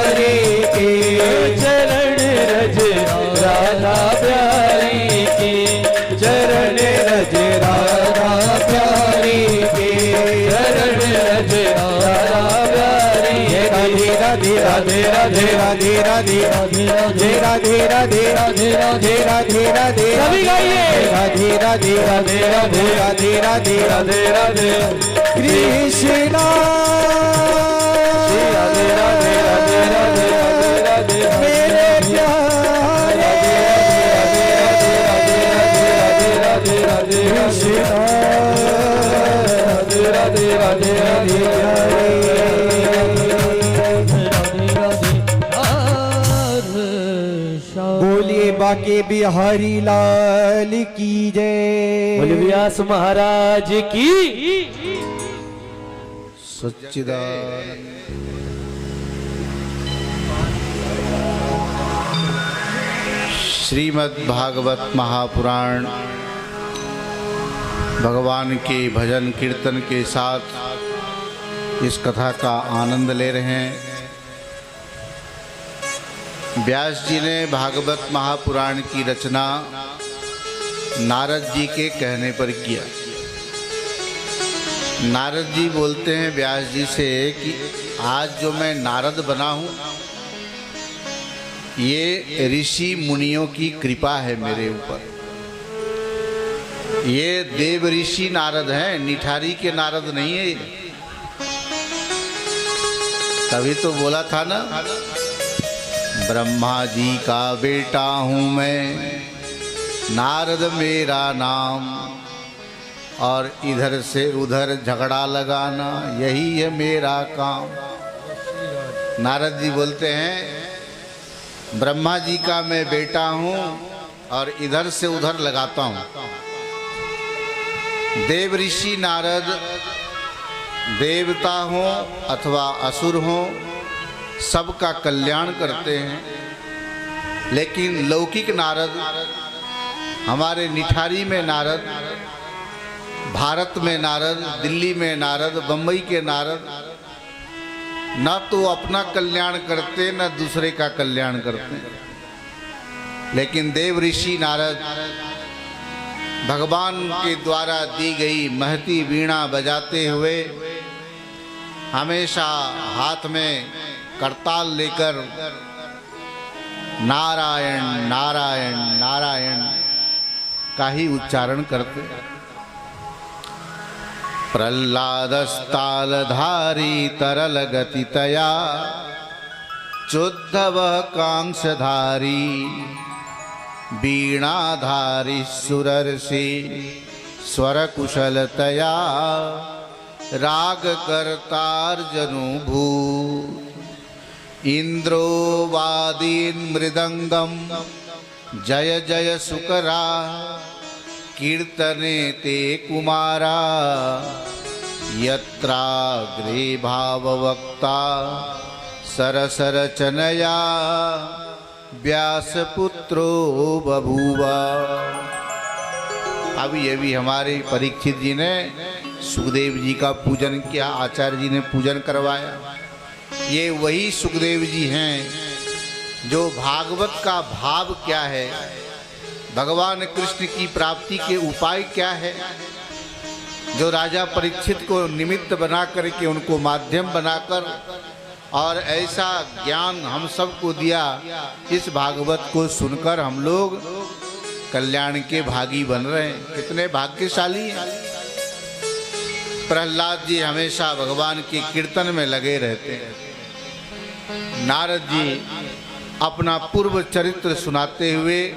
B: राधे राधे राधे राधे राधे राधे राधे राधे राधे राधे राधे राधे
A: सभी गाइए
B: राधे राधे राधे राधे राधे राधे राधे राधे कृष्णा
A: राधे राधे राधे राधे राधे
B: मेरे प्यारे
A: राधे राधे
B: कृष्णा
A: राधे राधे राधे
B: बोलिए बाके बिहारी लाल की जय।
A: बोले व्यास महाराज की
E: सच्चिदानंद। श्रीमद् भागवत महापुराण भगवान के भजन कीर्तन के साथ इस कथा का आनंद ले रहे हैं। व्यास जी ने भागवत महापुराण की रचना नारद जी के कहने पर किया। नारद जी बोलते हैं व्यास जी से कि आज जो मैं नारद बना हूँ ये ऋषि मुनियों की कृपा है मेरे ऊपर। ये देव ऋषि नारद हैं, निठारी के नारद नहीं है। तभी तो बोला था ना, ब्रह्मा जी का बेटा हूँ मैं, नारद मेरा नाम, और इधर से उधर झगड़ा लगाना यही है मेरा काम। नारद जी बोलते हैं ब्रह्मा जी का मैं बेटा हूँ और इधर से उधर लगाता हूँ। देव ऋषि नारद देवता हों अथवा असुर हों सबका कल्याण करते हैं, लेकिन लौकिक नारद, हमारे निठारी में नारद, भारत में नारद, दिल्ली में नारद, बम्बई के नारद न तो अपना कल्याण करते न दूसरे का कल्याण करते, लेकिन देव ऋषि नारद भगवान के द्वारा दी गई महती वीणा बजाते हुए हमेशा हाथ में करताल लेकर नारायण नारायण नारायण का ही उच्चारण करते। प्रह्लादस्तालधारी तरल गतितया चोद्धव कांक्षधारी वीणाधारी सुरर्षि स्वर कुशलतया राग कर्तार्जनुभूत इंद्रो वादीन मृदंगम जय जय सुकरा कीर्तने ते कुमारा यत्राग्रे भाववक्ता सरसरचनया व्यासपुत्रो बभूवा। अभी हमारे परीक्षित जी ने सुखदेव जी का पूजन किया, आचार्य जी ने पूजन करवाया। ये वही सुखदेव जी हैं जो भागवत का भाव क्या है, भगवान कृष्ण की प्राप्ति के उपाय क्या है, जो राजा परीक्षित को निमित्त बना करके उनको माध्यम बनाकर और ऐसा ज्ञान हम सबको दिया। इस भागवत को सुनकर हम लोग कल्याण के भागी बन रहे हैं। कितने भाग्यशाली हैं। प्रहलाद जी हमेशा भगवान के कीर्तन में लगे रहते हैं। नारद जी अपना पूर्व चरित्र सुनाते हुए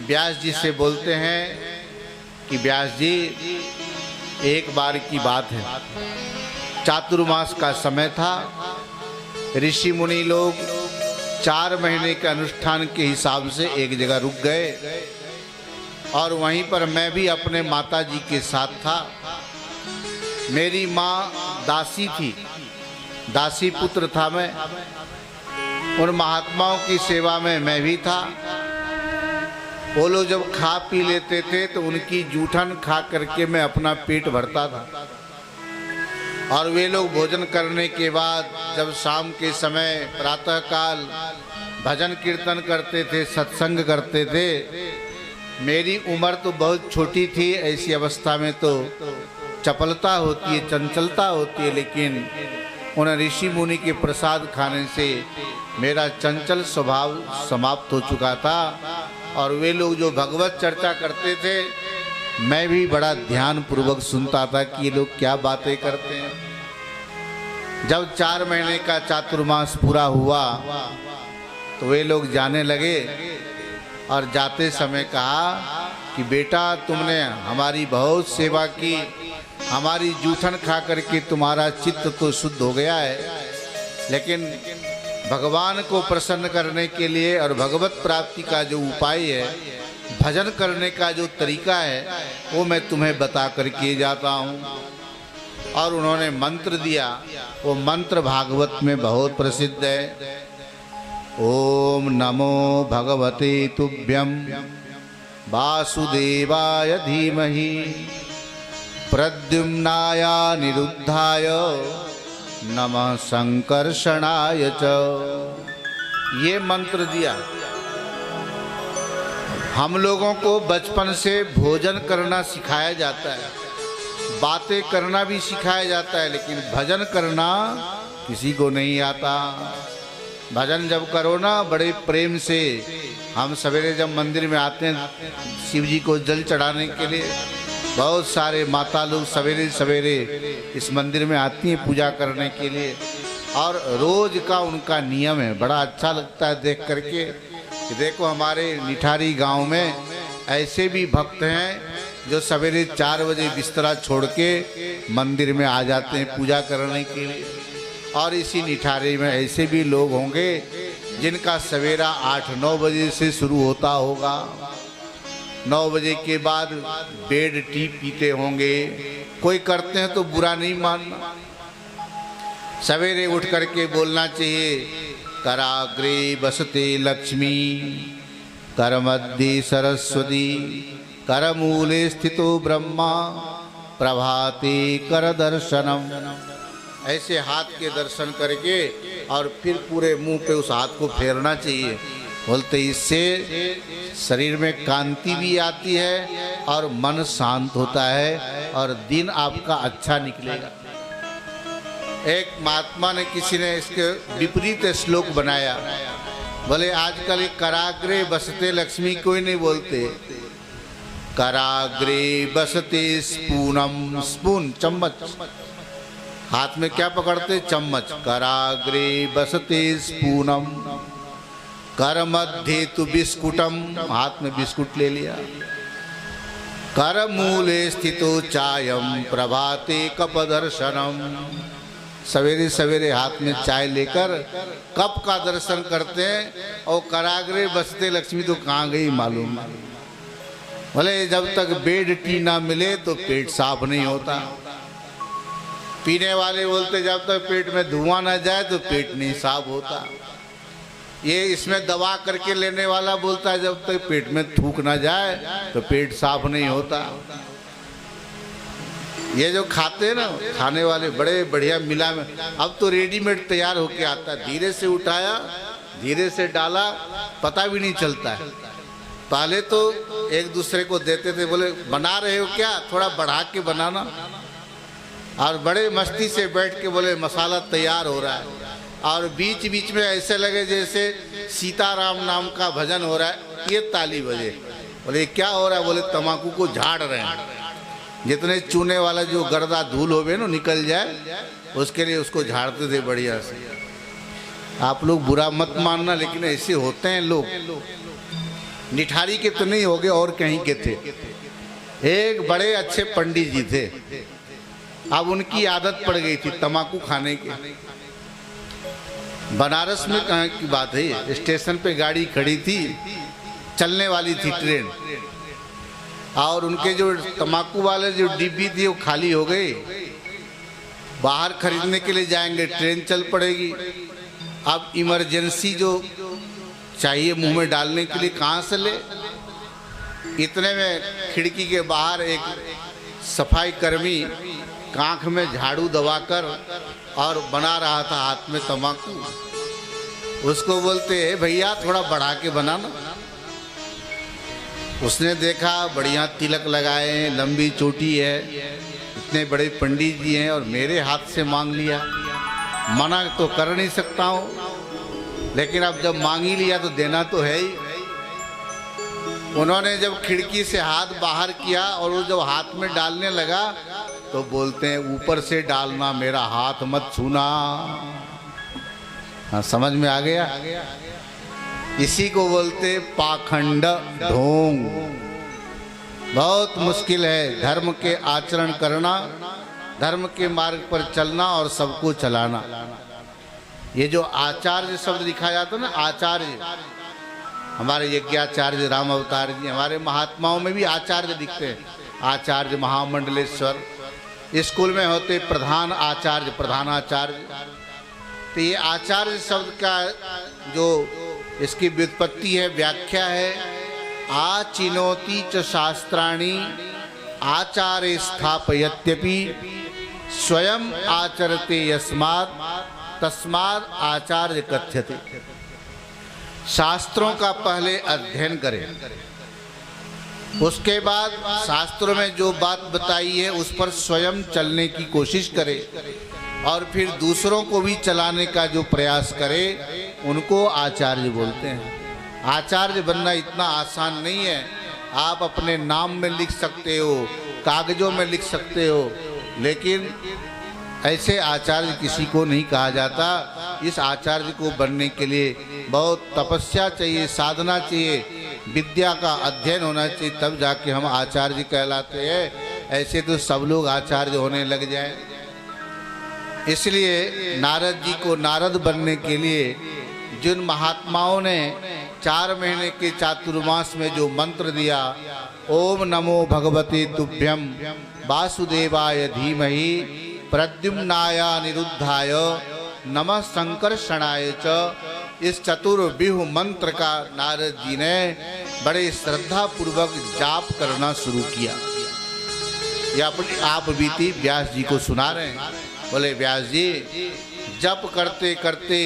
E: व्यास जी से बोलते हैं कि व्यास जी एक बार की बात है, चातुर्मास का समय था। ऋषि मुनि लोग 4 महीने के अनुष्ठान के हिसाब से एक जगह रुक गए और वहीं पर मैं भी अपने माता जी के साथ था। मेरी माँ दासी थी, दासी पुत्र था मैं। उन महात्माओं की सेवा में मैं भी था। वो लोग जब खा पी लेते थे तो उनकी जूठन खा करके मैं अपना पेट भरता था। और वे लोग भोजन करने के बाद जब शाम के समय प्रातःकाल भजन कीर्तन करते थे, सत्संग करते थे। मेरी उम्र तो बहुत छोटी थी, ऐसी अवस्था में तो चपलता होती है, चंचलता होती है, लेकिन उन ऋषि मुनि के प्रसाद खाने से मेरा चंचल स्वभाव समाप्त हो चुका था और वे लोग जो भगवत चर्चा करते थे मैं भी बड़ा ध्यान पूर्वक सुनता था कि ये लोग क्या बातें करते हैं। जब 4 महीने का चातुर्मास पूरा हुआ तो वे लोग जाने लगे और जाते समय कहा कि बेटा तुमने हमारी बहुत सेवा की, हमारी जूठन खा करके तुम्हारा चित्त तो शुद्ध हो गया है, लेकिन भगवान को प्रसन्न करने के लिए और भगवत प्राप्ति का जो उपाय है, भजन करने का जो तरीका है, वो मैं तुम्हें बता करके जाता हूँ। और उन्होंने मंत्र दिया। वो मंत्र भागवत में बहुत प्रसिद्ध है। ओम नमो भगवते तुभ्यं वासुदेवाय धीमहि प्रद्युम्नाय निरुद्धाय नमः संकर्षणाय च। ये मंत्र दिया। हम लोगों को बचपन से भोजन करना सिखाया जाता है, बातें करना भी सिखाया जाता है, लेकिन भजन करना किसी को नहीं आता। भजन जब करो ना बड़े प्रेम से, हम सवेरे जब मंदिर में आते हैं शिव जी को जल चढ़ाने के लिए, बहुत सारे माता लोग सवेरे सवेरे इस मंदिर में आती हैं पूजा करने के लिए, और रोज का उनका नियम है। बड़ा अच्छा लगता है देख करके कि देखो हमारे निठारी गांव में ऐसे भी भक्त हैं जो सवेरे 4 बजे बिस्तरा छोड़ के मंदिर में आ जाते हैं पूजा करने के लिए। और इसी निठारे में ऐसे भी लोग होंगे जिनका सवेरा 8-9 बजे से शुरू होता होगा। 9 बजे के बाद बेड टी पीते होंगे। कोई करते हैं तो बुरा नहीं मानना। सवेरे उठ करके बोलना चाहिए, कराग्रे बसते लक्ष्मी, करमध्ये सरस्वती, करमूले स्थितो ब्रह्मा, प्रभाते कर दर्शनम। ऐसे हाथ के दर्शन करके और फिर पूरे मुंह पे उस हाथ को फेरना चाहिए। बोलते इससे शरीर में कांति भी आती है और मन शांत होता है और दिन आपका अच्छा निकलेगा। एक महात्मा ने, किसी ने इसके विपरीत श्लोक बनाया। बोले आजकल ये कराग्रे बसते लक्ष्मी कोई नहीं बोलते, कराग्रे बसते स्पूनम। स्पून चम्मच, हाथ में क्या पकड़ते? चम्मच। कराग्रे बसते स्पूनम, कर मध्ये तु बिस्कुटम, हाथ में बिस्कुट ले लिया। कर मूले स्थितो चायम, प्रभाते कप दर्शनम। सवेरे सवेरे हाथ में चाय लेकर कप का दर्शन करते हैं। और कराग्रे बसते लक्ष्मी तो कहाँ गई मालूम। भले जब तक बेड टी ना मिले तो पेट साफ नहीं होता। पीने वाले बोलते जब तक पेट में धुआं ना जाए तो पेट नहीं साफ होता। ये इसमें दबा करके लेने वाला बोलता है जब तक पेट में थूक ना जाए तो पेट साफ नहीं होता। ये जो खाते हैं ना खाने वाले बड़े बढ़िया मिला में, अब तो रेडीमेड तैयार होके आता है। धीरे से उठाया, धीरे से डाला, पता भी नहीं चलता है। पहले तो एक दूसरे को देते थे, बोले बना रहे हो क्या, थोड़ा बढ़ा के बनाना। और बड़े मस्ती से बैठ के बोले मसाला तैयार हो रहा है। और बीच बीच में ऐसे लगे जैसे सीताराम नाम का भजन हो रहा है। ये ताली बजे। बोले क्या हो रहा है? बोले तम्बाकू को झाड़ रहे हैं। जितने चूने वाला जो गर्दा धूल होवे ना निकल जाए, उसके लिए उसको झाड़ते थे बढ़िया से। आप लोग बुरा मत मानना, लेकिन ऐसे होते हैं लोग। निठारी के तो नहीं होगे और कहीं के थे। एक बड़े अच्छे पंडित जी थे। अब उनकी आदत पड़ गई थी तम्बाकू खाने की। बनारस में कहाँ की बात है, स्टेशन पे गाड़ी खड़ी थी, चलने वाली थी ट्रेन, और उनके जो तम्बाकू वाले जो डिब्बी थी वो खाली हो गई। बाहर खरीदने के लिए जाएंगे, ट्रेन चल पड़ेगी। अब इमरजेंसी जो चाहिए मुंह में डालने के लिए कहाँ से ले। इतने में खिड़की के बाहर एक सफाई कर्मी कांख में झाड़ू दबाकर और बना रहा था हाथ में तम्बाकू। उसको बोलते हैं भैया थोड़ा बढ़ा के बनाना। उसने देखा बढ़िया तिलक लगाए हैं, लंबी चोटी है, इतने बड़े पंडित जी हैं और मेरे हाथ से मांग लिया। मना तो कर नहीं सकता हूँ, लेकिन अब जब मांग ही लिया तो देना तो है ही। उन्होंने जब खिड़की से हाथ बाहर किया और वो जब हाथ में डालने लगा तो बोलते हैं ऊपर से डालना, मेरा हाथ मत छूना। हाँ, समझ में आ गया? इसी को बोलते पाखंड ढोंग। बहुत मुश्किल है धर्म के आचरण करना, धर्म के मार्ग पर चलना और सबको चलाना। ये जो आचार्य शब्द लिखा जाता है ना, आचार्य, हमारे यज्ञाचार्य राम अवतार जी, हमारे महात्माओं में भी आचार्य दिखते हैं, आचार्य महामंडलेश्वर। स्कूल में होते प्रधान आचार्य, प्रधानाचार्य। तो ये आचार्य शब्द का जो इसकी व्युत्पत्ति है, व्याख्या है, आचिनोति च शास्त्राणि आचार्य स्थापयत्यपि स्वयं आचरते यस्मात् तस्मात् आचार्य कथ्यते। शास्त्रों का पहले अध्ययन करें, उसके बाद शास्त्रों में जो बात बताई है उस पर स्वयं चलने की कोशिश करे और फिर दूसरों को भी चलाने का जो प्रयास करे, उनको आचार्य बोलते हैं। आचार्य बनना इतना आसान नहीं है। आप अपने नाम में लिख सकते हो, कागजों में लिख सकते हो, लेकिन ऐसे आचार्य किसी को नहीं कहा जाता। इस आचार्य को बनने के लिए बहुत तपस्या चाहिए, साधना चाहिए, विद्या का अध्ययन होना चाहिए, तब जाके हम आचार्य कहलाते हैं। ऐसे तो सब लोग आचार्य होने लग जाएं। इसलिए नारद जी को नारद बनने के लिए जिन महात्माओं ने 4 महीने के चातुर्मास में जो मंत्र दिया, ओम नमो भगवते तुभ्यं वासुदेवाय धीमहि प्रद्युम्नाय निरुद्धाय नमः संकर्षणाय च, इस चतुर्व्यूह मंत्र का नारद जी ने बड़े श्रद्धा पूर्वक जाप करना शुरू किया। ये अपनी आप बीती व्यास जी को सुना रहे हैं। बोले व्यास जी, जप करते करते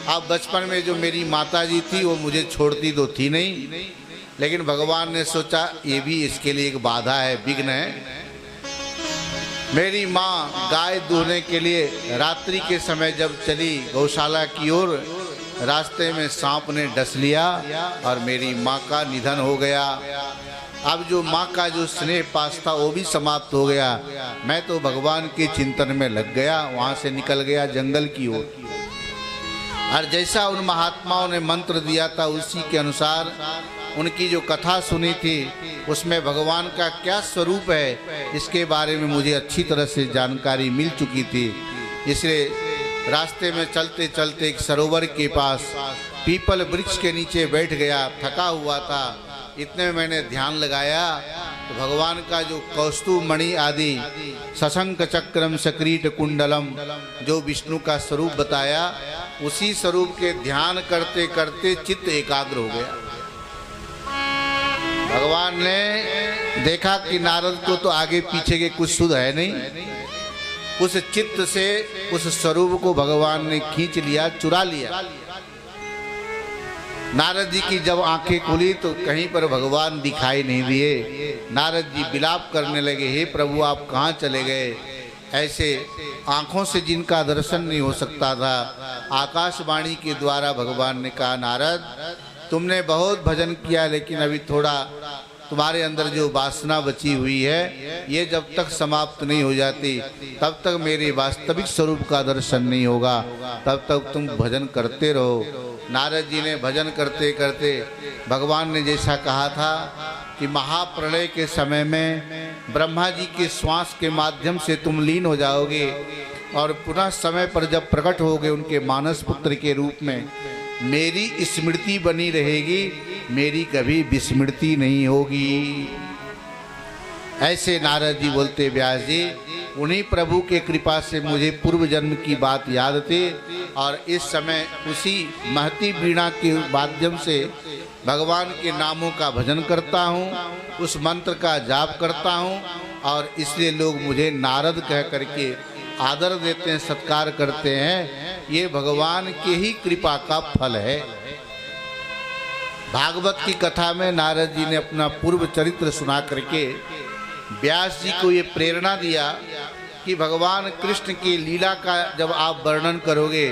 E: अब बचपन में जो मेरी माता जी थी वो मुझे छोड़ती तो थी नहीं, लेकिन भगवान ने सोचा ये भी इसके लिए एक बाधा है, विघ्न है। मेरी माँ गाय दूहने के लिए रात्रि के समय जब चली गौशाला की ओर, रास्ते में सांप ने डस लिया और मेरी माँ का निधन हो गया। अब जो माँ का जो स्नेह पास था वो भी समाप्त हो गया। मैं तो भगवान के चिंतन में लग गया, वहाँ से निकल गया जंगल की ओर। और जैसा उन महात्माओं ने मंत्र दिया था उसी के अनुसार उनकी जो कथा सुनी थी, उसमें भगवान का क्या स्वरूप है इसके बारे में मुझे अच्छी तरह से जानकारी मिल चुकी थी। इसलिए रास्ते में चलते चलते एक सरोवर के पास पीपल वृक्ष के नीचे बैठ गया, थका हुआ था। इतने में मैंने ध्यान लगाया तो भगवान का जो कौस्तुभ मणि आदि सशंक चक्रम सक्रीट कुंडलम जो विष्णु का स्वरूप बताया, उसी स्वरूप के ध्यान करते करते चित्त एकाग्र हो गया। भगवान ने देखा कि नारद को तो आगे पीछे के कुछ सुध है नहीं, उस चित्त से उस स्वरूप को भगवान ने खींच लिया, चुरा लिया। नारद जी की जब आंखें खुली तो कहीं पर भगवान दिखाई नहीं दिए। नारद जी विलाप करने लगे, हे प्रभु आप कहाँ चले गए। ऐसे आंखों से जिनका दर्शन नहीं हो सकता था, आकाशवाणी के द्वारा भगवान ने कहा, नारद तुमने बहुत भजन किया, लेकिन अभी थोड़ा तुम्हारे अंदर जो वासना बची हुई है, ये जब तक समाप्त नहीं हो जाती तब तक मेरे वास्तविक स्वरूप का दर्शन नहीं होगा, तब तक तुम भजन करते रहो। नारद जी ने भजन करते करते भगवान ने जैसा कहा था कि महाप्रलय के समय में ब्रह्मा जी के श्वास के माध्यम से तुम लीन हो जाओगे और पुनः समय पर जब प्रकट होगे उनके मानस पुत्र के रूप में, मेरी स्मृति बनी रहेगी, मेरी कभी विस्मृति नहीं होगी। ऐसे नारद जी बोलते, व्यास जी उन्हीं प्रभु के कृपा से मुझे पूर्व जन्म की बात याद थी और इस समय उसी महती वीणा के माध्यम से भगवान के नामों का भजन करता हूँ, उस मंत्र का जाप करता हूँ और इसलिए लोग मुझे नारद कह करके आदर देते हैं, सत्कार करते हैं। ये भगवान के ही कृपा का फल है। भागवत की कथा में नारद जी ने अपना पूर्व चरित्र सुना करके व्यास जी को ये प्रेरणा दिया कि भगवान कृष्ण की लीला का जब आप वर्णन करोगे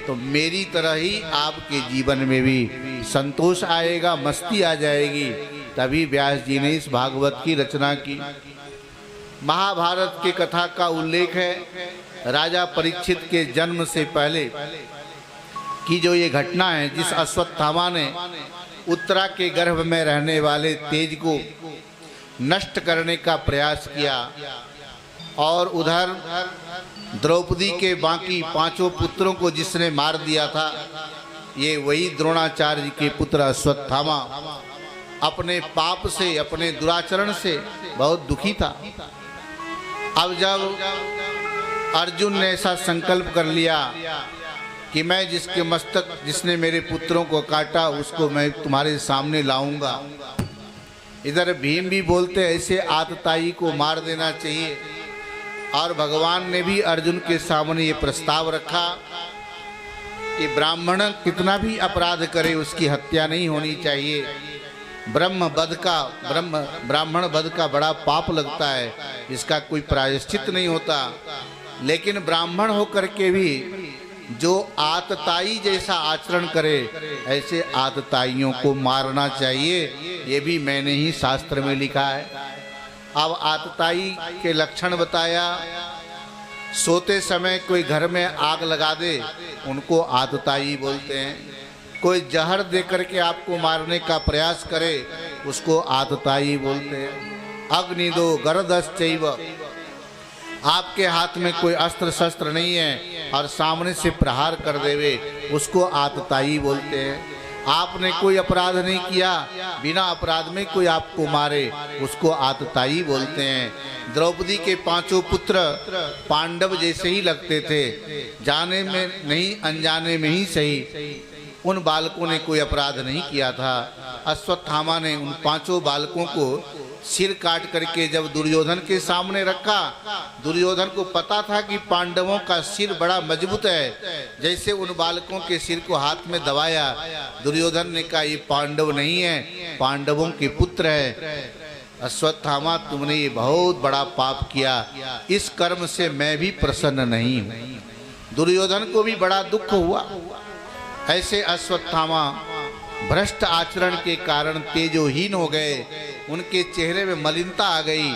E: तो मेरी तरह ही आपके जीवन में भी संतोष आएगा, मस्ती आ जाएगी। तभी व्यास जी ने इस भागवत की रचना की। महाभारत की कथा का उल्लेख है राजा परीक्षित के जन्म से पहले की जो ये घटना है, जिस अश्वत्थामा ने उत्तरा के गर्भ में रहने वाले तेज को नष्ट करने का प्रयास किया और उधर द्रौपदी के बाकी 5 पुत्रों को जिसने मार दिया था, ये वही द्रोणाचार्य के पुत्र अश्वत्थामा अपने पाप से, अपने दुराचरण से बहुत दुखी था। अब जब अर्जुन ने ऐसा संकल्प कर लिया कि मैं जिसने मेरे पुत्रों को काटा उसको मैं तुम्हारे सामने लाऊंगा, इधर भीम भी बोलते ऐसे आतताई को मार देना चाहिए। और भगवान ने भी अर्जुन के सामने ये प्रस्ताव रखा कि ब्राह्मण कितना भी अपराध करे उसकी हत्या नहीं होनी चाहिए। ब्राह्मण वध का बड़ा पाप लगता है, इसका कोई प्रायश्चित नहीं होता। लेकिन ब्राह्मण होकर के भी जो आतताई जैसा आचरण करे, ऐसे आतताइयों को मारना चाहिए। ये भी मैंने ही शास्त्र में लिखा है। अब आतताई के लक्षण बताया। सोते समय कोई घर में आग लगा दे, उनको आतताई बोलते हैं। कोई जहर दे करके आपको मारने का प्रयास करे, उसको आतताई बोलते हैं। अग्नि दो गरदश्चैव, आपके हाथ में कोई अस्त्र शस्त्र नहीं है और सामने से प्रहार कर देवे, उसको आतताई बोलते हैं। आपने कोई अपराध नहीं किया, बिना अपराध में कोई आपको मारे, उसको आतताई बोलते हैं। द्रौपदी के 5 पुत्र पांडव जैसे ही लगते थे, जाने में नहीं अनजाने में ही सही। उन बालकों ने कोई अपराध नहीं किया था। अश्वत्थामा ने उन 5 बालकों को सिर काट करके जब दुर्योधन के सामने रखा, दुर्योधन को पता था कि पांडवों का सिर बड़ा मजबूत है। जैसे उन बालकों के सिर को हाथ में दबाया, दुर्योधन ने कहा ये पांडव नहीं है, पांडवों के पुत्र है। अश्वत्थामा, तुमने ये बहुत बड़ा पाप किया, इस कर्म से मैं भी प्रसन्न नहीं हूँ। दुर्योधन को भी बड़ा दुख हुआ। ऐसे अश्वत्थामा भ्रष्ट आचरण के कारण तेजोहीन हो गए, उनके चेहरे में मलिनता आ गई।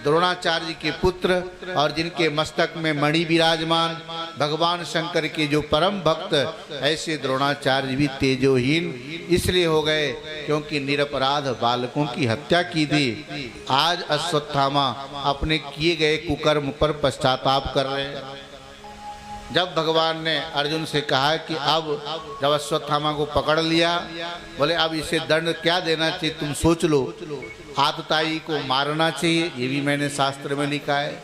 E: द्रोणाचार्य के पुत्र और जिनके मस्तक में मणि विराजमान भगवान शंकर के जो परम भक्त, ऐसे द्रोणाचार्य भी तेजोहीन इसलिए हो गए क्योंकि निरपराध बालकों की हत्या की थी। आज अश्वत्थामा अपने किए गए कुकर्म पर पश्चाताप कर रहे हैं। जब भगवान ने अर्जुन से कहा कि अब जब अश्वत्थामा को पकड़ लिया, बोले अब इसे दंड क्या देना चाहिए, तुम सोच लो। आतताई को मारना चाहिए, ये भी मैंने शास्त्र में लिखा है।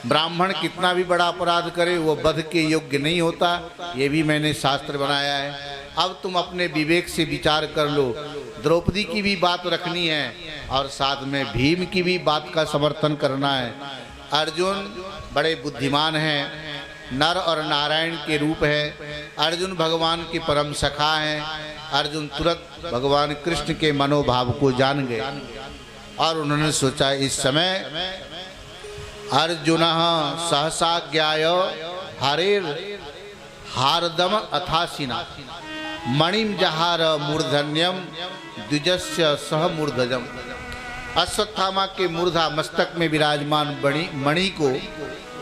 E: ब्राह्मण कितना भी बड़ा अपराध करे वो वध के योग्य नहीं होता, ये भी मैंने शास्त्र बनाया है। अब तुम अपने विवेक से विचार कर लो। द्रौपदी की भी बात रखनी है और साथ में भीम की भी बात का समर्थन करना है। अर्जुन बड़े बुद्धिमान हैं, नर और नारायण के रूप है। अर्जुन भगवान के परम सखा हैं। अर्जुन तुरंत भगवान कृष्ण के मनोभाव को जान गए और उन्होंने सोचा इस समय अर्जुन सहसा ज्ञाय हरेर हारदम अथासिना मणिम जहार मूर्धन्यम द्विजस्य सह मूर्धजम। अश्वत्थामा के मूर्धा मस्तक में विराजमान मणि को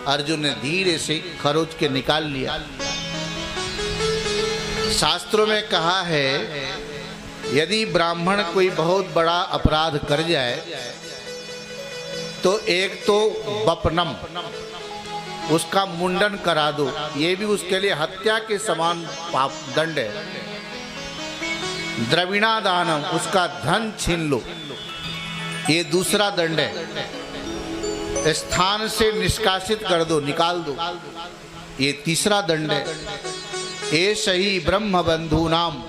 E: अर्जुन ने धीरे से खरोच के निकाल लिया। शास्त्रों में कहा है यदि ब्राह्मण कोई बहुत बड़ा अपराध कर जाए तो एक तो बपनम, उसका मुंडन करा दो, ये भी उसके लिए हत्या के समान पाप दंड है। द्रविणादानम, उसका धन छीन लो, ये दूसरा दंड है। स्थान से निष्कासित कर दो, निकाल दो, ये तीसरा दंड है। ऐसे ही ब्रह्म बंधु नाम,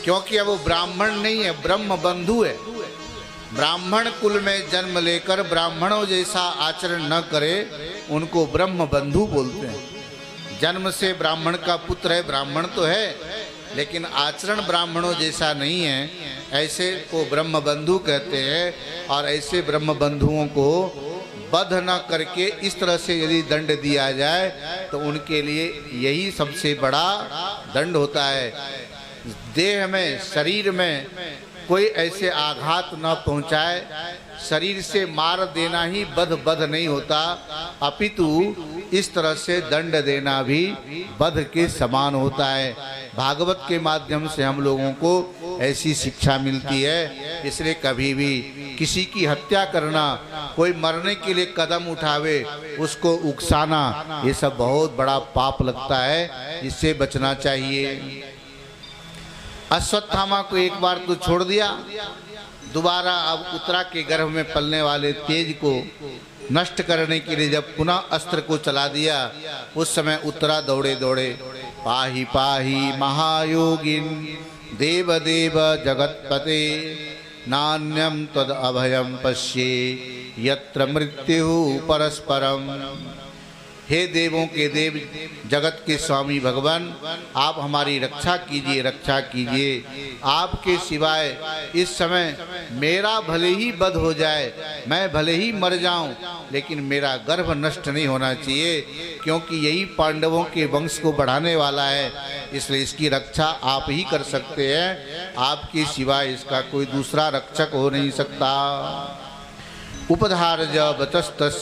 E: क्योंकि अब वो ब्राह्मण नहीं है, ब्रह्म बंधु है। ब्राह्मण कुल में जन्म लेकर ब्राह्मणों जैसा आचरण न करे उनको ब्रह्म बंधु बोलते हैं। जन्म से ब्राह्मण का पुत्र है, ब्राह्मण तो है लेकिन आचरण ब्राह्मणों जैसा नहीं है, ऐसे को ब्रह्म बंधु कहते हैं। और ऐसे ब्रह्म बंधुओं को वध न करके इस तरह से यदि दंड दिया जाए तो उनके लिए यही सबसे बड़ा दंड होता है। देह में, शरीर में कोई ऐसे आघात न पहुंचाए, शरीर से मार देना ही वध नहीं होता, अपितु इस तरह से दंड देना भी वध के समान होता है। भागवत के माध्यम से हम लोगों को ऐसी शिक्षा मिलती है। इसलिए कभी भी किसी की हत्या करना, कोई मरने के लिए कदम उठावे, उसको उकसाना, ये सब बहुत बड़ा पाप लगता है, इससे बचना चाहिए। अश्वत्थामा को एक बार तो छोड़ दिया, दोबारा अब उत्तरा के गर्भ में पलने वाले तेज को नष्ट करने के लिए जब पुनः अस्त्र को चला दिया, उस समय उत्तरा दौड़े दौड़े पाहि पाहि महायोगिन देव देव जगतपते नान्यम तद अभयम पश्ये यत्र मृत्यु परस्परम। हे देवों के देव, जगत के स्वामी भगवान, आप हमारी रक्षा कीजिए, रक्षा कीजिए। आपके सिवाय इस समय मेरा भले ही वध हो जाए, मैं भले ही मर जाऊं, लेकिन मेरा गर्भ नष्ट नहीं होना चाहिए, क्योंकि यही पांडवों के वंश को बढ़ाने वाला है। इसलिए इसकी रक्षा आप ही कर सकते हैं, आपके सिवाय इसका कोई दूसरा रक्षक हो नहीं सकता। उपधार ज बचस्तस्य